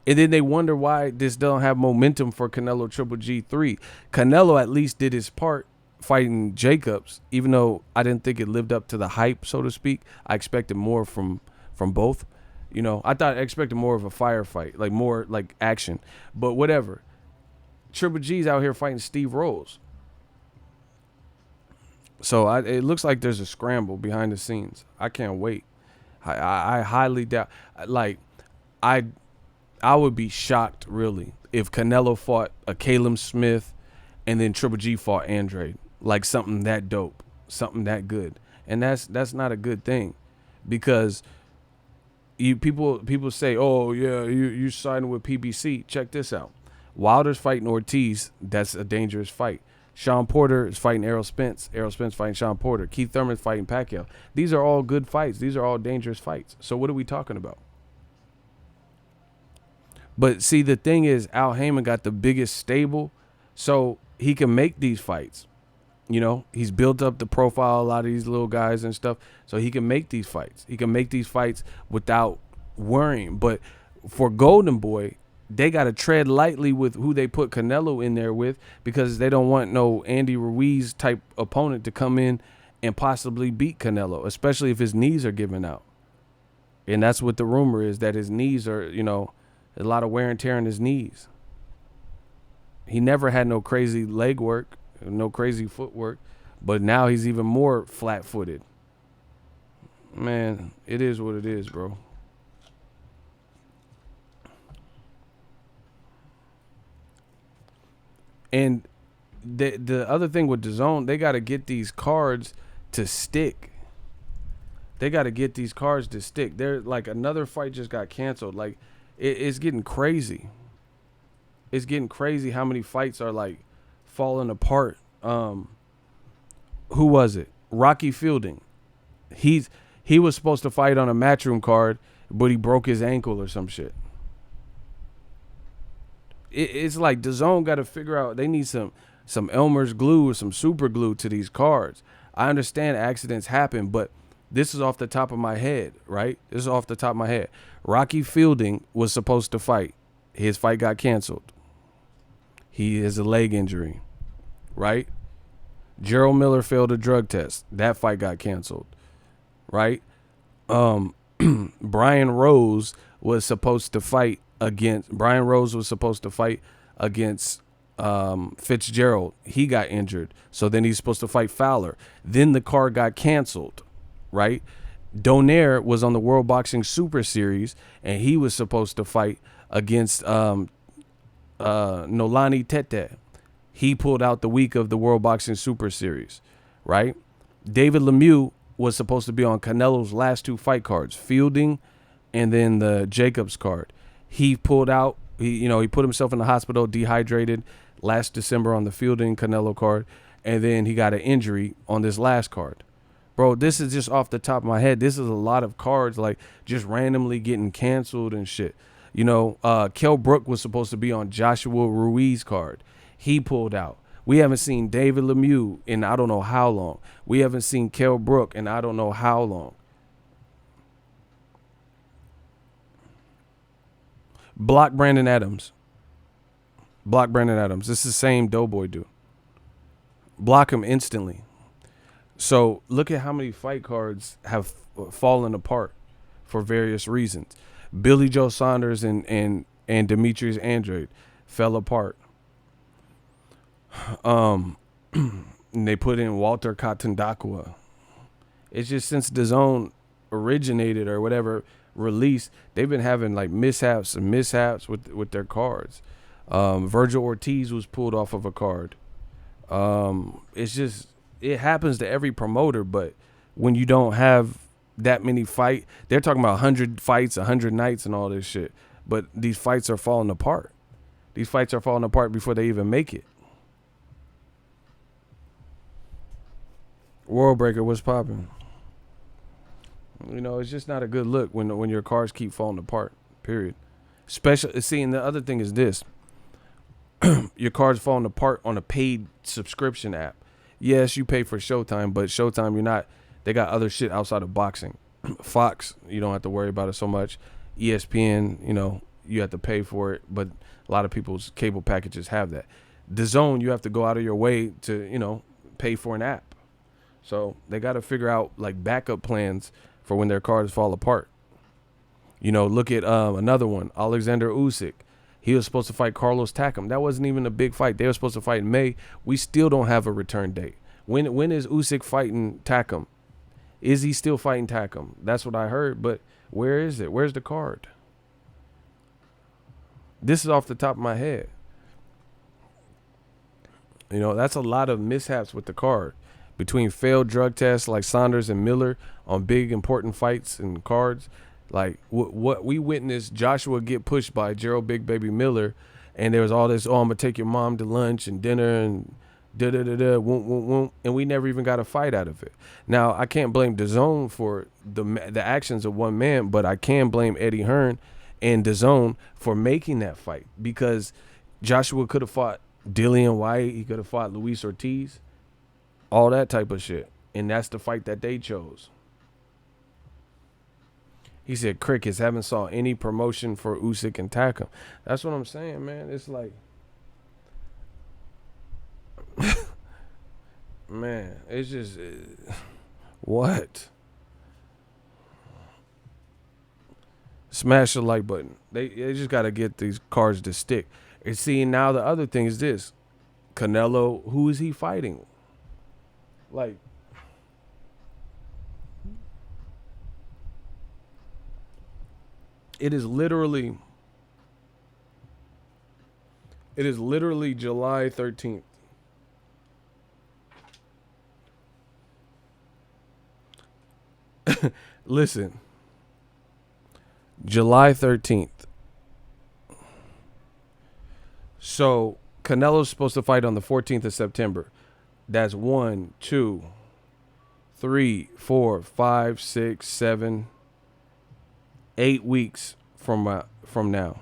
And then they wonder why this don't have momentum for Canelo Triple G 3. Canelo at least did his part fighting Jacobs, even though I didn't think it lived up to the hype, so to speak. I expected more from both. I expected more of a firefight, like more like action. But whatever. Triple G's out here fighting Steve Rolls. So it looks like there's a scramble behind the scenes. I can't wait. I highly doubt. Like, I would be shocked, really, if Canelo fought a Caleb Smith and then Triple G fought Andrade. Like something that dope, something that good. And that's not a good thing, because people say, oh yeah, you siding with PBC. Check this out. Wilder's fighting Ortiz. That's a dangerous fight. Sean Porter is fighting Errol Spence. Errol Spence fighting Sean Porter. Keith Thurman's fighting Pacquiao. These are all good fights. These are all dangerous fights. So what are we talking about? But see, the thing is, Al Heyman got the biggest stable, so he can make these fights. He's built up the profile, a lot of these little guys and stuff, so he can make these fights. He can make these fights without worrying. But for Golden Boy, they got to tread lightly with who they put Canelo in there with, because they don't want no Andy Ruiz type opponent to come in and possibly beat Canelo, especially if his knees are giving out. And that's what the rumor is, that his knees are, a lot of wear and tear in his knees. He never had no crazy leg work, no crazy footwork, but now he's even more flat-footed. Man, it is what it is, bro. And the other thing with DAZN, they got to get these cards to stick. They're like, another fight just got canceled. Like, it's getting crazy. It's getting crazy how many fights are like falling apart. Who was it? Rocky Fielding. He was supposed to fight on a Matchroom card, but he broke his ankle or some shit. It's like DAZN got to figure out, they need some Elmer's glue or some super glue to these cards. I understand accidents happen, but this is off the top of my head, right? This is off the top of my head. Rocky Fielding was supposed to fight. His fight got canceled. He has a leg injury, right? Gerald Miller failed a drug test. That fight got canceled, right? Brian Rose was supposed to fight against Fitzgerald. He got injured, so then he's supposed to fight Fowler. Then the card got canceled, right? Donaire was on the World Boxing Super Series, and he was supposed to fight against Nolani Tete. He pulled out the week of the World Boxing Super Series, right? David Lemieux was supposed to be on Canelo's last two fight cards, Fielding and then the Jacobs card. He pulled out. He put himself in the hospital, dehydrated last December on the Fielding Canelo card, and then he got an injury on this last card. Bro, this is just off the top of my head. This is a lot of cards like just randomly getting canceled and shit. Kell Brook was supposed to be on Joshua Ruiz card. He pulled out. We haven't seen David Lemieux in I don't know how long. We haven't seen Kell Brook in I don't know how long. Block Brandon Adams. This is the same Doughboy dude. Block him instantly. So look at how many fight cards have fallen apart for various reasons. Billy Joe Saunders and Demetrius Andrade fell apart. And they put in Walter Katandakwa. It's just since DAZN originated or whatever released, they've been having like mishaps with their cards. Virgil Ortiz was pulled off of a card. It happens to every promoter, but when you don't have that many fights, they're talking about 100 fights, 100 nights and all this shit. But these fights are falling apart. These fights are falling apart before they even make it. World Breaker was popping. It's just not a good look when your cards keep falling apart, period. And the other thing is this. Your cards falling apart on a paid subscription app. Yes, you pay for Showtime, but Showtime, they got other shit outside of boxing. Fox, you don't have to worry about it so much. ESPN, you have to pay for it, but a lot of people's cable packages have that. DAZN, you have to go out of your way to, pay for an app. So they got to figure out like backup plans for when their cards fall apart. Look at another one, Alexander Usyk. He was supposed to fight Carlos Takam. That wasn't even a big fight. They were supposed to fight in May. We still don't have a return date. When is Usyk fighting Takam? Is he still fighting Takam? That's what I heard, but where is it? Where's the card? This is off the top of my head. That's a lot of mishaps with the card. Between failed drug tests like Saunders and Miller on big important fights and cards. Like what we witnessed Joshua get pushed by Gerald Big Baby Miller, and there was all this, I'm gonna take your mom to lunch and dinner and and we never even got a fight out of it. Now I can't blame DAZN for the actions of one man, but I can blame Eddie Hearn and DAZN for making that fight, because Joshua could have fought Dillian White, he could have fought Luis Ortiz, all that type of shit, and that's the fight that they chose. He said crickets, haven't saw any promotion for Usyk and Takam. That's what I'm saying, man. It's like, man, it's just, what? Smash the like button. They just got to get these cards to stick. And see, now the other thing is this. Canelo, who is he fighting? Like, It is literally July 13th. Listen, July 13th. So Canelo's supposed to fight on the 14th of September. That's 1, 2, 3, 4, 5, 6, 7, 8 weeks from now.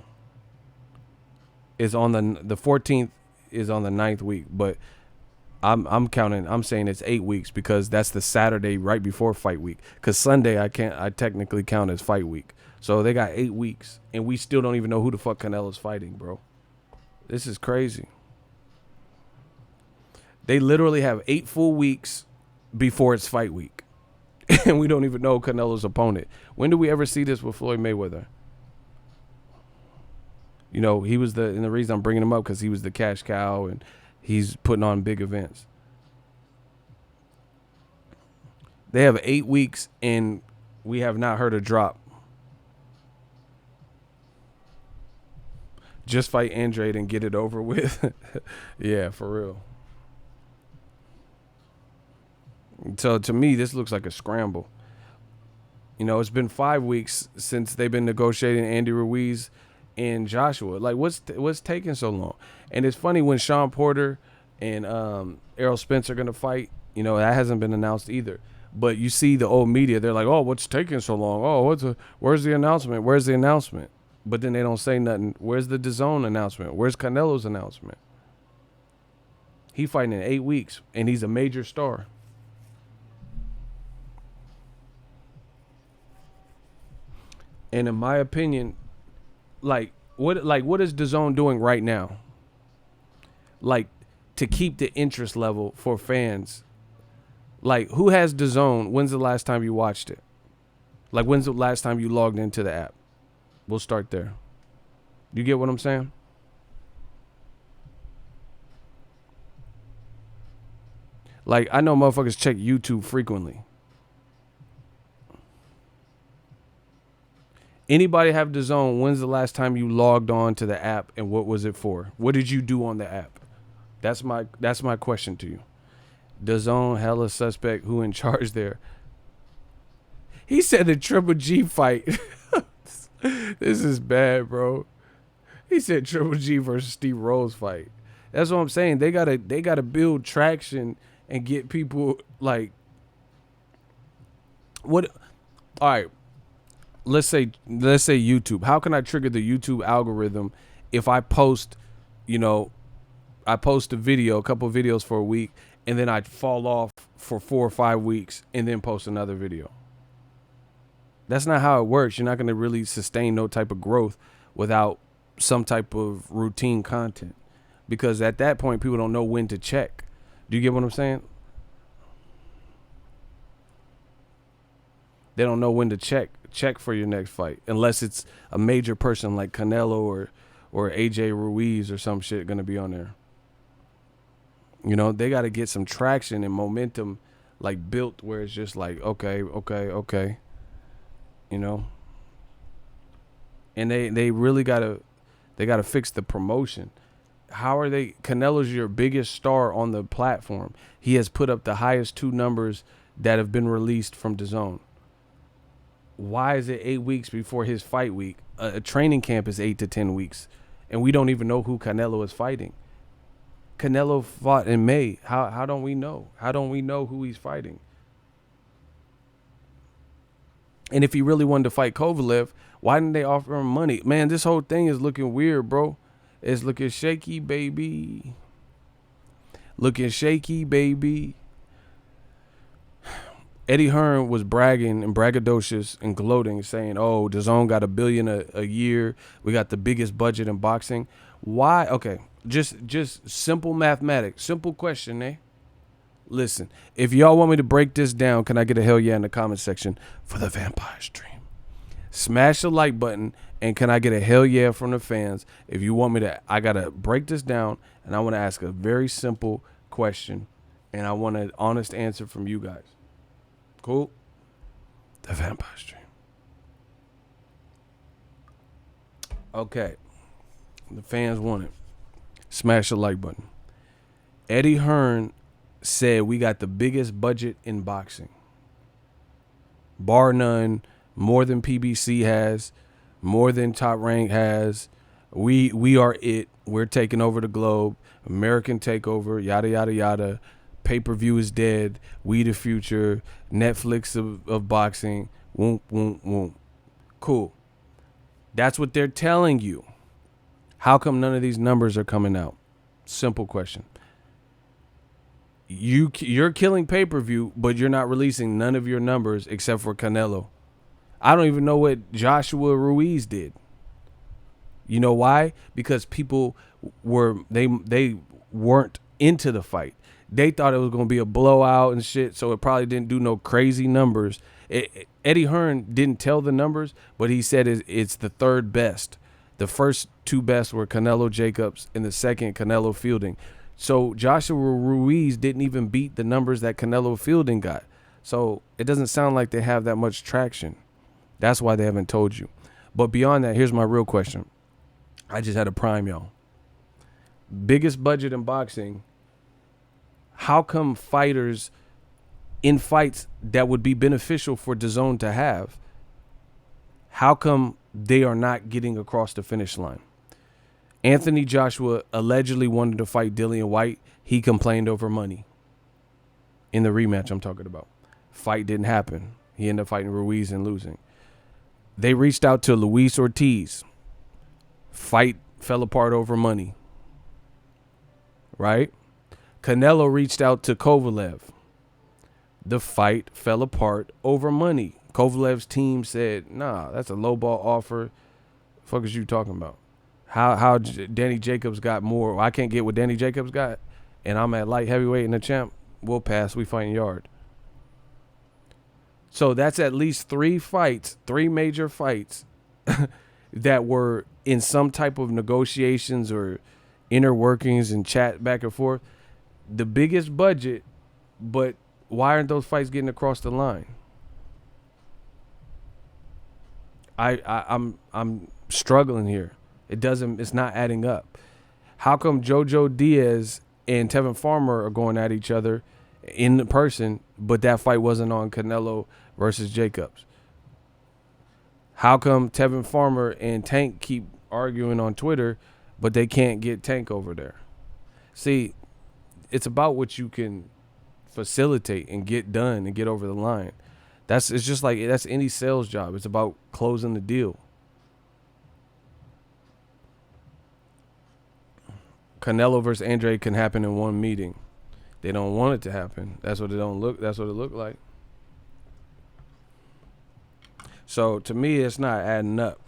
It's on the 14th is on the 9th week, but I'm counting. I'm saying it's 8 weeks because that's the Saturday right before fight week. Because Sunday I technically count as fight week. So they got 8 weeks, and we still don't even know who the fuck Canelo's fighting, bro. This is crazy. They literally have 8 full weeks before it's fight week. And we don't even know Canelo's opponent. When do we ever see this with Floyd Mayweather? You know, he was and the reason I'm bringing him up because he was the cash cow and he's putting on big events. They have 8 weeks and we have not heard a drop. Just fight Andrade and get it over with. Yeah, for real. So to me, this looks like a scramble. You know, it's been 5 weeks since they've been negotiating Andy Ruiz and Joshua. Like, what's taking so long? And it's funny when Sean Porter and Errol Spence are gonna fight. You know, that hasn't been announced either. But you see the old media, they're like, "Oh, what's taking so long? Oh, where's the announcement? Where's the announcement?" But then they don't say nothing. Where's the Dazn announcement? Where's Canelo's announcement? He fighting in 8 weeks, and he's a major star. And in my opinion, what is DAZN doing right now? Like, to keep the interest level for fans. Like, who has DAZN? When's the last time you watched it? Like, when's the last time you logged into the app? We'll start there. You get what I'm saying? Like, I know motherfuckers check YouTube frequently. Anybody have DAZN? When's the last time you logged on to the app and what was it for? What did you do on the app? That's my question to you. DAZN, hella suspect, who in charge there? He said the Triple G fight. This is bad, bro. He said Triple G versus Steve Rose fight. That's what I'm saying. They gotta build traction and get people like what. All right, let's say YouTube. How can I trigger the YouTube algorithm if I post, I post a couple of videos for a week, and then I fall off for 4 or 5 weeks and then post another video? That's not how it works. You're not going to really sustain no type of growth without some type of routine content, because at that point, people don't know when to check. Do you get what I'm saying? They don't know when to check for your next fight, unless it's a major person like Canelo or AJ Ruiz or some shit going to be on there. You know, they got to get some traction and momentum like built where it's just like, okay. You know, and they really gotta fix the promotion. How are they? Canelo's your biggest star on the platform. He has put up the highest 2 numbers that have been released from DAZN. Why is it 8 weeks before his fight week? A training camp is 8 to 10 weeks, and we don't even know who Canelo is fighting. Canelo fought in May. How don't we know? How don't we know who he's fighting? And if he really wanted to fight Kovalev, why didn't they offer him money? Man, this whole thing is looking weird, bro. It's looking shaky, baby. Looking shaky, baby. Eddie Hearn was bragging and braggadocious and gloating, saying, "Oh, DAZN got $1 billion a year. We got the biggest budget in boxing." Why? Okay, just simple mathematics. Simple question, eh? Listen, if y'all want me to break this down, can I get a hell yeah in the comment section for the vampire stream? Smash the like button, and can I get a hell yeah from the fans if you want me to? I got to break this down, and I want to ask a very simple question, and I want an honest answer from you guys. Cool? The vampire stream. Okay. The fans want it. Smash the like button. Eddie Hearn said we got the biggest budget in boxing, bar none, more than PBC has, more than Top Rank has. We are it. We're taking over the globe. American takeover, yada yada yada. Pay-per-view is dead. We the future. Netflix of boxing. Woom woom woom. Cool. That's what they're telling you. How come none of these numbers are coming out? Simple question. You're killing pay-per-view, but you're not releasing none of your numbers except for Canelo. I don't even know what Joshua Ruiz did. You know why? Because people they weren't into the fight. They thought it was going to be a blowout and shit, so it probably didn't do no crazy numbers. Eddie Hearn didn't tell the numbers, but he said it's the third best. The first two best were Canelo Jacobs and the second Canelo Fielding. So Joshua Ruiz didn't even beat the numbers that Canelo Fielding got. So it doesn't sound like they have that much traction. That's why they haven't told you. But beyond that, here's my real question. I just had to prime y'all. Biggest budget in boxing. How come fighters in fights that would be beneficial for DAZN to have, how come they are not getting across the finish line? Anthony Joshua allegedly wanted to fight Dillian White. He complained over money. In the rematch I'm talking about. Fight didn't happen. He ended up fighting Ruiz and losing. They reached out to Luis Ortiz. Fight fell apart over money. Right? Canelo reached out to Kovalev. The fight fell apart over money. Kovalev's team said, nah, that's a lowball offer. Fuck is you talking about? How Danny Jacobs got more? I can't get what Danny Jacobs got, and I'm at light heavyweight and the champ. We'll pass. We fighting yard. So that's at least three major fights that were in some type of negotiations or inner workings and chat back and forth. The biggest budget, but why aren't those fights getting across the line? I'm struggling here. It's not adding up. How come Jojo Diaz and Tevin Farmer are going at each other in person, but that fight wasn't on Canelo versus Jacobs? How come Tevin Farmer and Tank keep arguing on Twitter, but they can't get Tank over there? See, it's about what you can facilitate and get done and get over the line. It's just like that's any sales job. It's about closing the deal. Canelo versus Andre can happen in one meeting. They don't want it to happen. That's what it looked like. So to me, it's not adding up.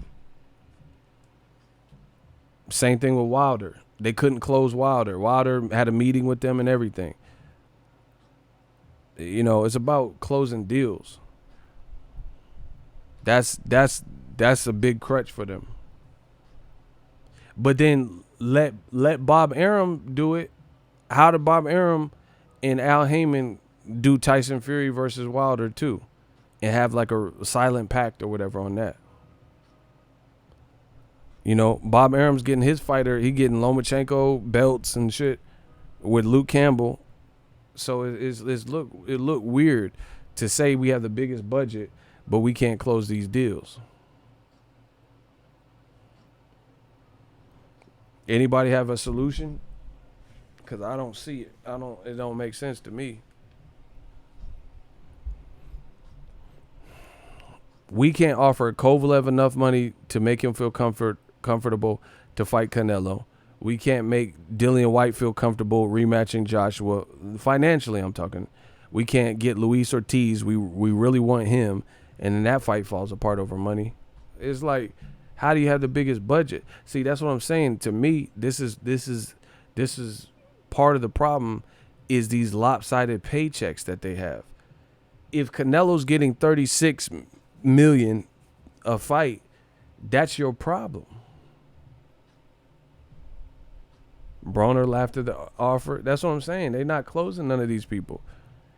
Same thing with Wilder. They couldn't close Wilder. Wilder had a meeting with them and everything. You know, it's about closing deals. That's a big crutch for them. But then let Bob Arum do it. How did Bob Arum and Al Heyman do Tyson Fury versus Wilder too, and have like a silent pact or whatever on that? You know, Bob Arum's getting his fighter. He getting Lomachenko belts and shit with Luke Campbell. So it look weird to say we have the biggest budget, but we can't close these deals. Anybody have a solution? Because I don't see it. It don't make sense to me. We can't offer Kovalev enough money to make him feel comfortable to fight Canelo. We can't make Dillian White feel comfortable rematching Joshua. Financially, I'm talking. We can't get Luis Ortiz. We really want him, and then that fight falls apart over money. It's like, how do you have the biggest budget? See, that's what I'm saying. To me, this is part of the problem is these lopsided paychecks that they have. If Canelo's getting $36 million a fight, that's your problem. Broner laughed at the offer. That's what I'm saying. They're not closing none of these people.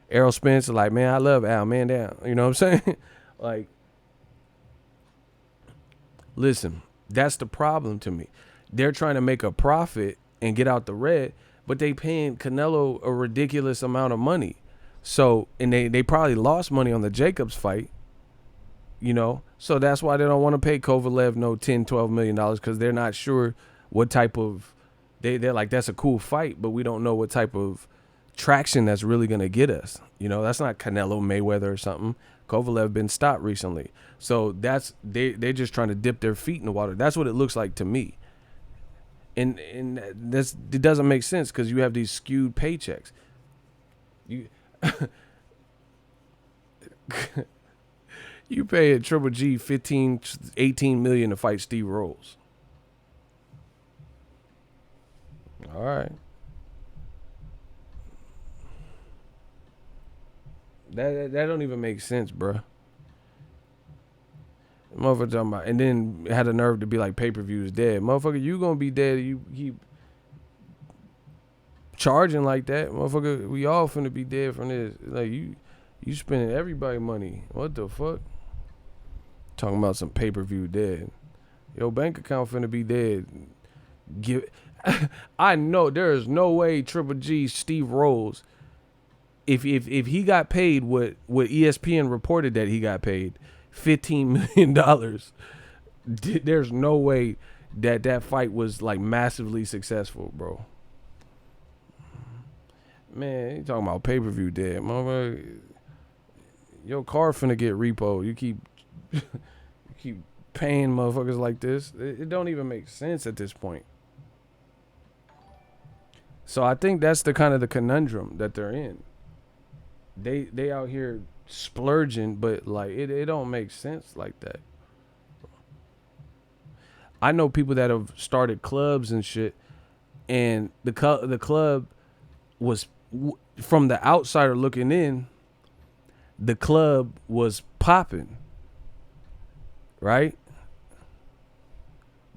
Errol Spence is like, man, I love Al, man down. You know what I'm saying? Like, listen, that's the problem to me. They're trying to make a profit and get out the red, but they paying Canelo a ridiculous amount of money. So, and they probably lost money on the Jacobs fight, you know? So that's why they don't want to pay Kovalev no $10-12 million, because they're not sure what type of, they're like, that's a cool fight, but we don't know what type of traction that's really going to get us. You know, that's not Canelo Mayweather or something. Kovalev been stopped recently. So they're just trying to dip their feet in the water. That's what it looks like to me. And it doesn't make sense because you have these skewed paychecks. You you pay a Triple G 15-18 million to fight Steve Rolls. All right. That don't even make sense, bro. Motherfucker talking about, and then had the nerve to be like pay-per-view is dead. Motherfucker, you gonna be dead. You keep charging like that, motherfucker. We all finna be dead from this. Like you spending everybody money. What the fuck? Talking about some pay-per-view dead. Your bank account finna be dead. Give. I know there is no way Triple G Steve Rolls, if he got paid what ESPN reported that he got paid, $15 million. There's no way that fight was like massively successful, bro. Man, you talking about pay-per-view dead, motherfucker. Your car finna get repo. You keep paying motherfuckers like this. It don't even make sense at this point. So I think that's the kind of the conundrum that they're in. They out here splurging, but like it don't make sense like that. I know people that have started clubs and shit, and the club was, from the outsider looking in, the club was popping, right?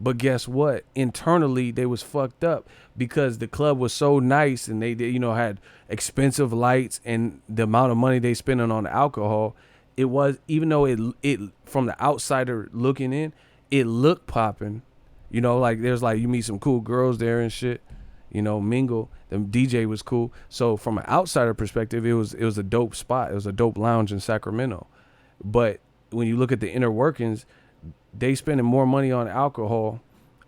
But guess what? Internally, they was fucked up because the club was so nice and they had expensive lights, and the amount of money they spending on alcohol, it was, even though it from the outsider looking in, it looked popping. Like there's like, you meet some cool girls there and shit, mingle. The DJ was cool. So from an outsider perspective, it was a dope spot. It was a dope lounge in Sacramento. But when you look at the inner workings, they spending more money on alcohol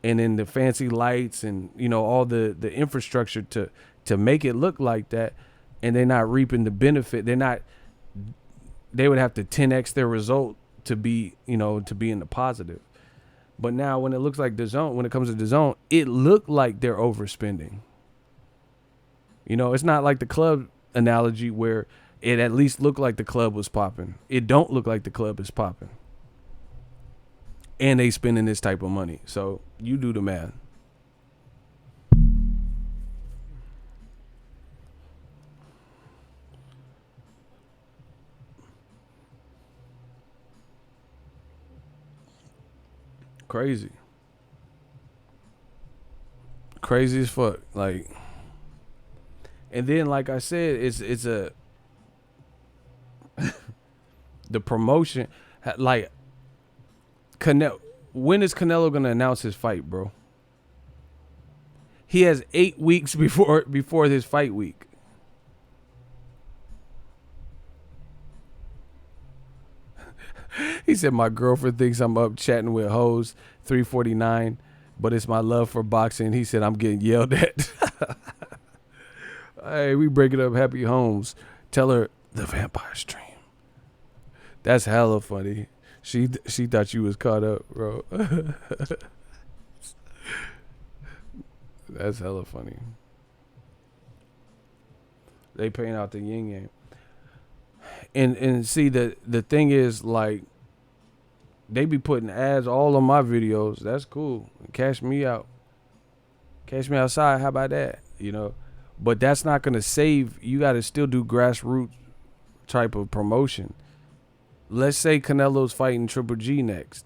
and then the fancy lights and all the infrastructure to make it look like that, and they're not reaping the benefit. They would have to 10x their result to be in the positive. But now when it looks like Dazn, when it comes to Dazn, it looked like they're overspending. It's not like the club analogy where it at least looked like the club was popping. It don't look like the club is popping. And they spending this type of money. So you do the math. Crazy as fuck. Like, and then like I said, it's a the promotion, like, when is Canelo gonna announce his fight, bro? He has 8 weeks before this fight week. He said, my girlfriend thinks I'm up chatting with hoes, 349, but it's my love for boxing. He said, I'm getting yelled at. Hey, we breaking up happy homes. Tell her the vampire stream. That's hella funny. She thought you was caught up, bro. That's hella funny. They paying out the yin yang. And see, the thing is, like, they be putting ads all on my videos. That's cool. Cash me out. Cash me outside. How about that? But that's not gonna save. You got to still do grassroots type of promotion. Let's say Canelo's fighting Triple G next.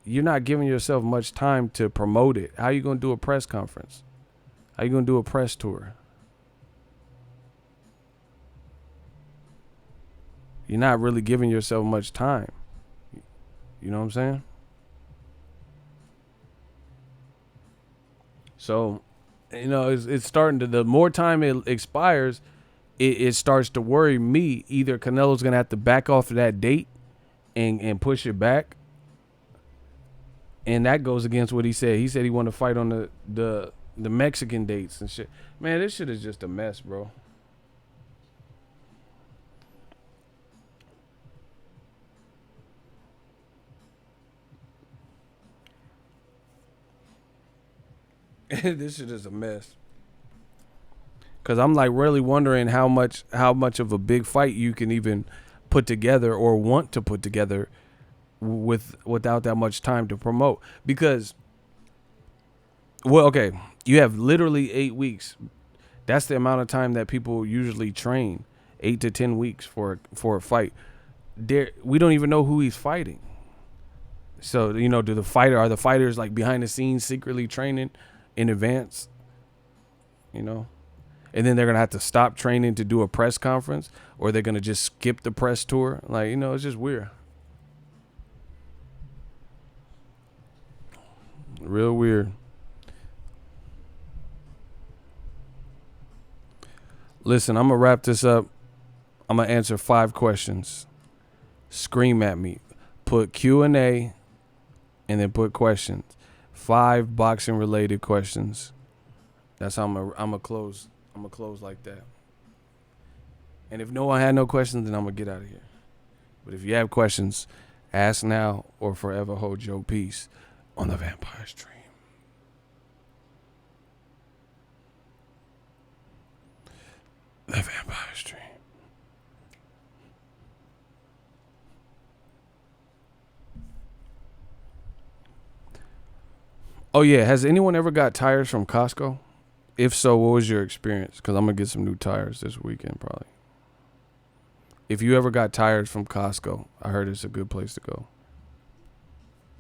You're not giving yourself much time to promote it. How you gonna do a press conference? How you gonna do a press tour? You're not really giving yourself much time. You know what I'm saying? So, it's starting to, the more time it expires, it starts to worry me. Either Canelo's going to have to back off of that date and push it back. And that goes against what he said. He said he wanted to fight on the Mexican dates and shit. Man, this shit is just a mess, bro. This shit is a mess. Cause I'm like really wondering how much of a big fight you can even put together or want to put together without that much time to promote. Because, well, okay, you have literally 8 weeks. That's the amount of time that people usually train. 8 to 10 weeks for a fight. We don't even know who he's fighting. So, are the fighters like behind the scenes secretly training in advance? And then they're going to have to stop training to do a press conference, or they're going to just skip the press tour. Like, it's just weird. Real weird. Listen, I'm going to wrap this up. I'm going to answer 5 questions. Scream at me. Put Q&A and then put questions. 5 boxing related questions. That's how I'm gonna close. I'm gonna close like that. And if no one had no questions, then I'm gonna get out of here. But if you have questions, ask now or forever hold your peace on the Vampire Stream. The Vampire Stream. Oh yeah, has anyone ever got tires from Costco? If so, what was your experience? Because I'm going to get some new tires this weekend probably. If you ever got tires from Costco, I heard it's a good place to go.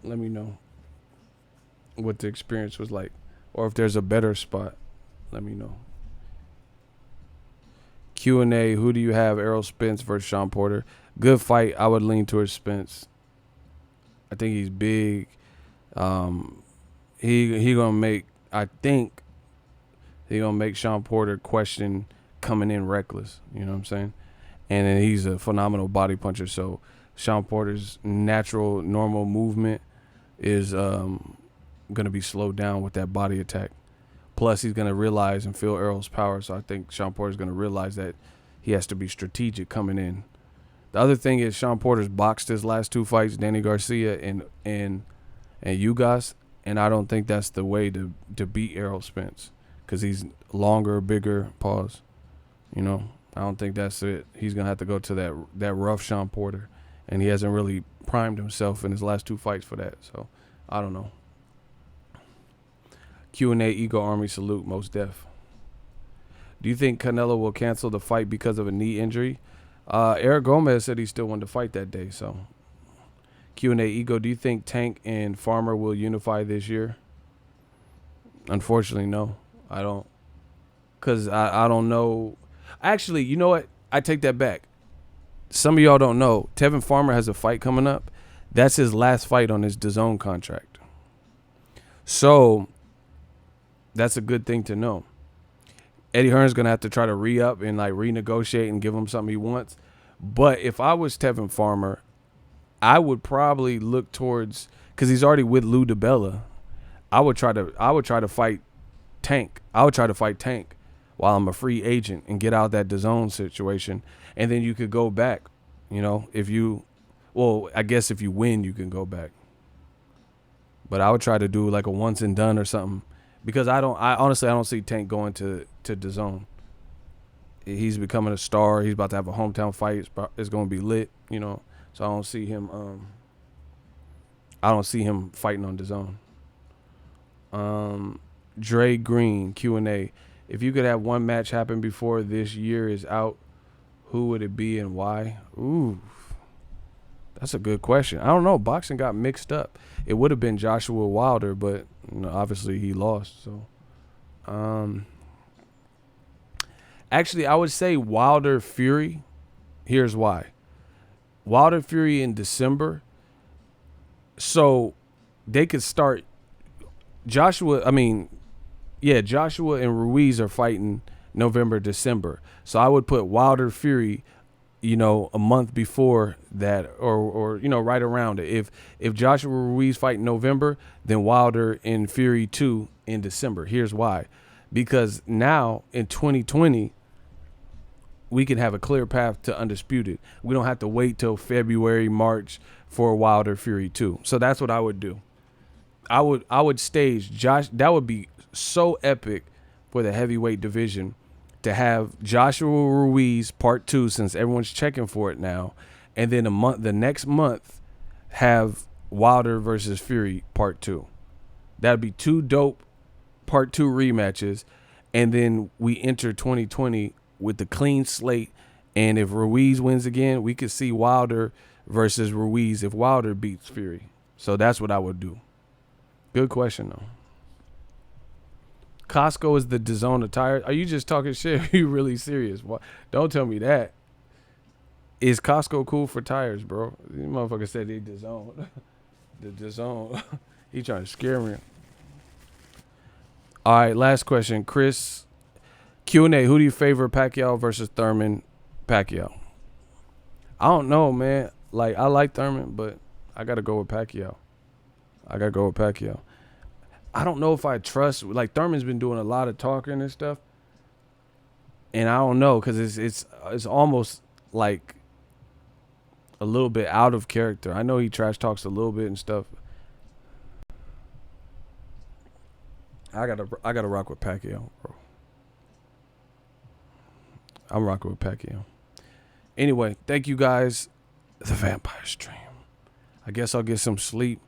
Let me know what the experience was like. Or if there's a better spot, let me know. Q&A, who do you have, Errol Spence versus Sean Porter? Good fight. I would lean towards Spence. I think he's big. He gonna make, I think he gonna make Sean Porter question coming in reckless. You know what I'm saying? And then he's a phenomenal body puncher. So Sean Porter's natural, normal movement is gonna be slowed down with that body attack. Plus, he's gonna realize and feel Errol's power. So I think Sean Porter's gonna realize that he has to be strategic coming in. The other thing is Sean Porter's boxed his last 2 fights, Danny Garcia and Ugas. And I don't think that's the way to beat Errol Spence, because he's longer, bigger, pause. I don't think that's it. He's going to have to go to that rough Sean Porter, and he hasn't really primed himself in his last 2 fights for that. So, I don't know. Q&A, Ego Army, salute, most def. Do you think Canelo will cancel the fight because of a knee injury? Eric Gomez said he still wanted to fight that day, so... Q&A, Ego, do you think Tank and Farmer will unify this year? Unfortunately, no. I don't. Because I don't know. Actually, you know what? I take that back. Some of y'all don't know. Tevin Farmer has a fight coming up. That's his last fight on his Dazn contract. So, that's a good thing to know. Eddie Hearn's going to have to try to re-up and renegotiate and give him something he wants. But if I was Tevin Farmer, I would probably look towards, because he's already with Lou DiBella. I would try to fight Tank. I would try to fight Tank while I'm a free agent and get out that Dazn situation, and then you could go back. I guess if you win, you can go back. But I would try to do like a once and done or something, because I honestly don't see Tank going to Dazn. He's becoming a star. He's about to have a hometown fight. It's going to be lit. So I don't see him. I don't see him fighting on Dazn. Dre Green, Q&A. If you could have one match happen before this year is out, who would it be and why? Ooh, that's a good question. I don't know. Boxing got mixed up. It would have been Joshua Wilder, but obviously he lost. So, actually, I would say Wilder Fury. Here's why. Wilder Fury in December, so they could start Joshua and Ruiz are fighting November, December. So I would put Wilder Fury, a month before that or right around it. If Joshua Ruiz fight in November, then Wilder and Fury 2 in December. Here's why. Because now in 2020, we can have a clear path to undisputed. We don't have to wait till February, March for Wilder Fury 2. So that's what I would do. I would stage Josh. That would be so epic for the heavyweight division to have Joshua Ruiz Part 2, since everyone's checking for it now, and then the next month have Wilder versus Fury Part 2. That'd be 2 dope Part 2 rematches, and then we enter 2020 with the clean slate And if Ruiz wins again, we could see Wilder versus Ruiz if Wilder beats Fury. So that's what I would do. Good question, though. Costco is the Dazn of tires. Are you just talking shit? Are you really serious? What? Don't tell me that. Is Costco cool for tires, bro? These motherfuckers said they Dazn. The Dazn. He trying to scare me. All right, last question. Chris, Q&A. Who do you favor, Pacquiao versus Thurman? Pacquiao. I don't know, man. Like, I like Thurman, but I got to go with Pacquiao. I don't know if I trust. Like, Thurman's been doing a lot of talking and stuff. And I don't know, because it's almost like a little bit out of character. I know he trash talks a little bit and stuff. I gotta rock with Pacquiao, bro. I'm rocking with Pacquiao. Anyway, thank you guys. The Vampire Stream. I guess I'll get some sleep.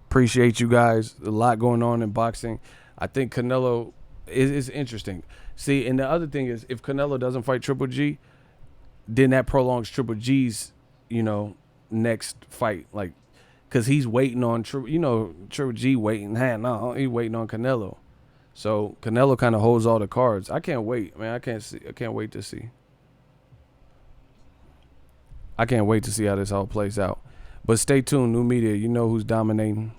Appreciate you guys. A lot going on in boxing. I think Canelo is interesting. See, and the other thing is, if Canelo doesn't fight Triple G, then that prolongs Triple G's, next fight. Like, because he's waiting on Triple G waiting. He's waiting on Canelo. So Canelo kind of holds all the cards. I can't wait, man. I can't wait to see. I can't wait to see how this all plays out. But stay tuned, New Media. You know who's dominating.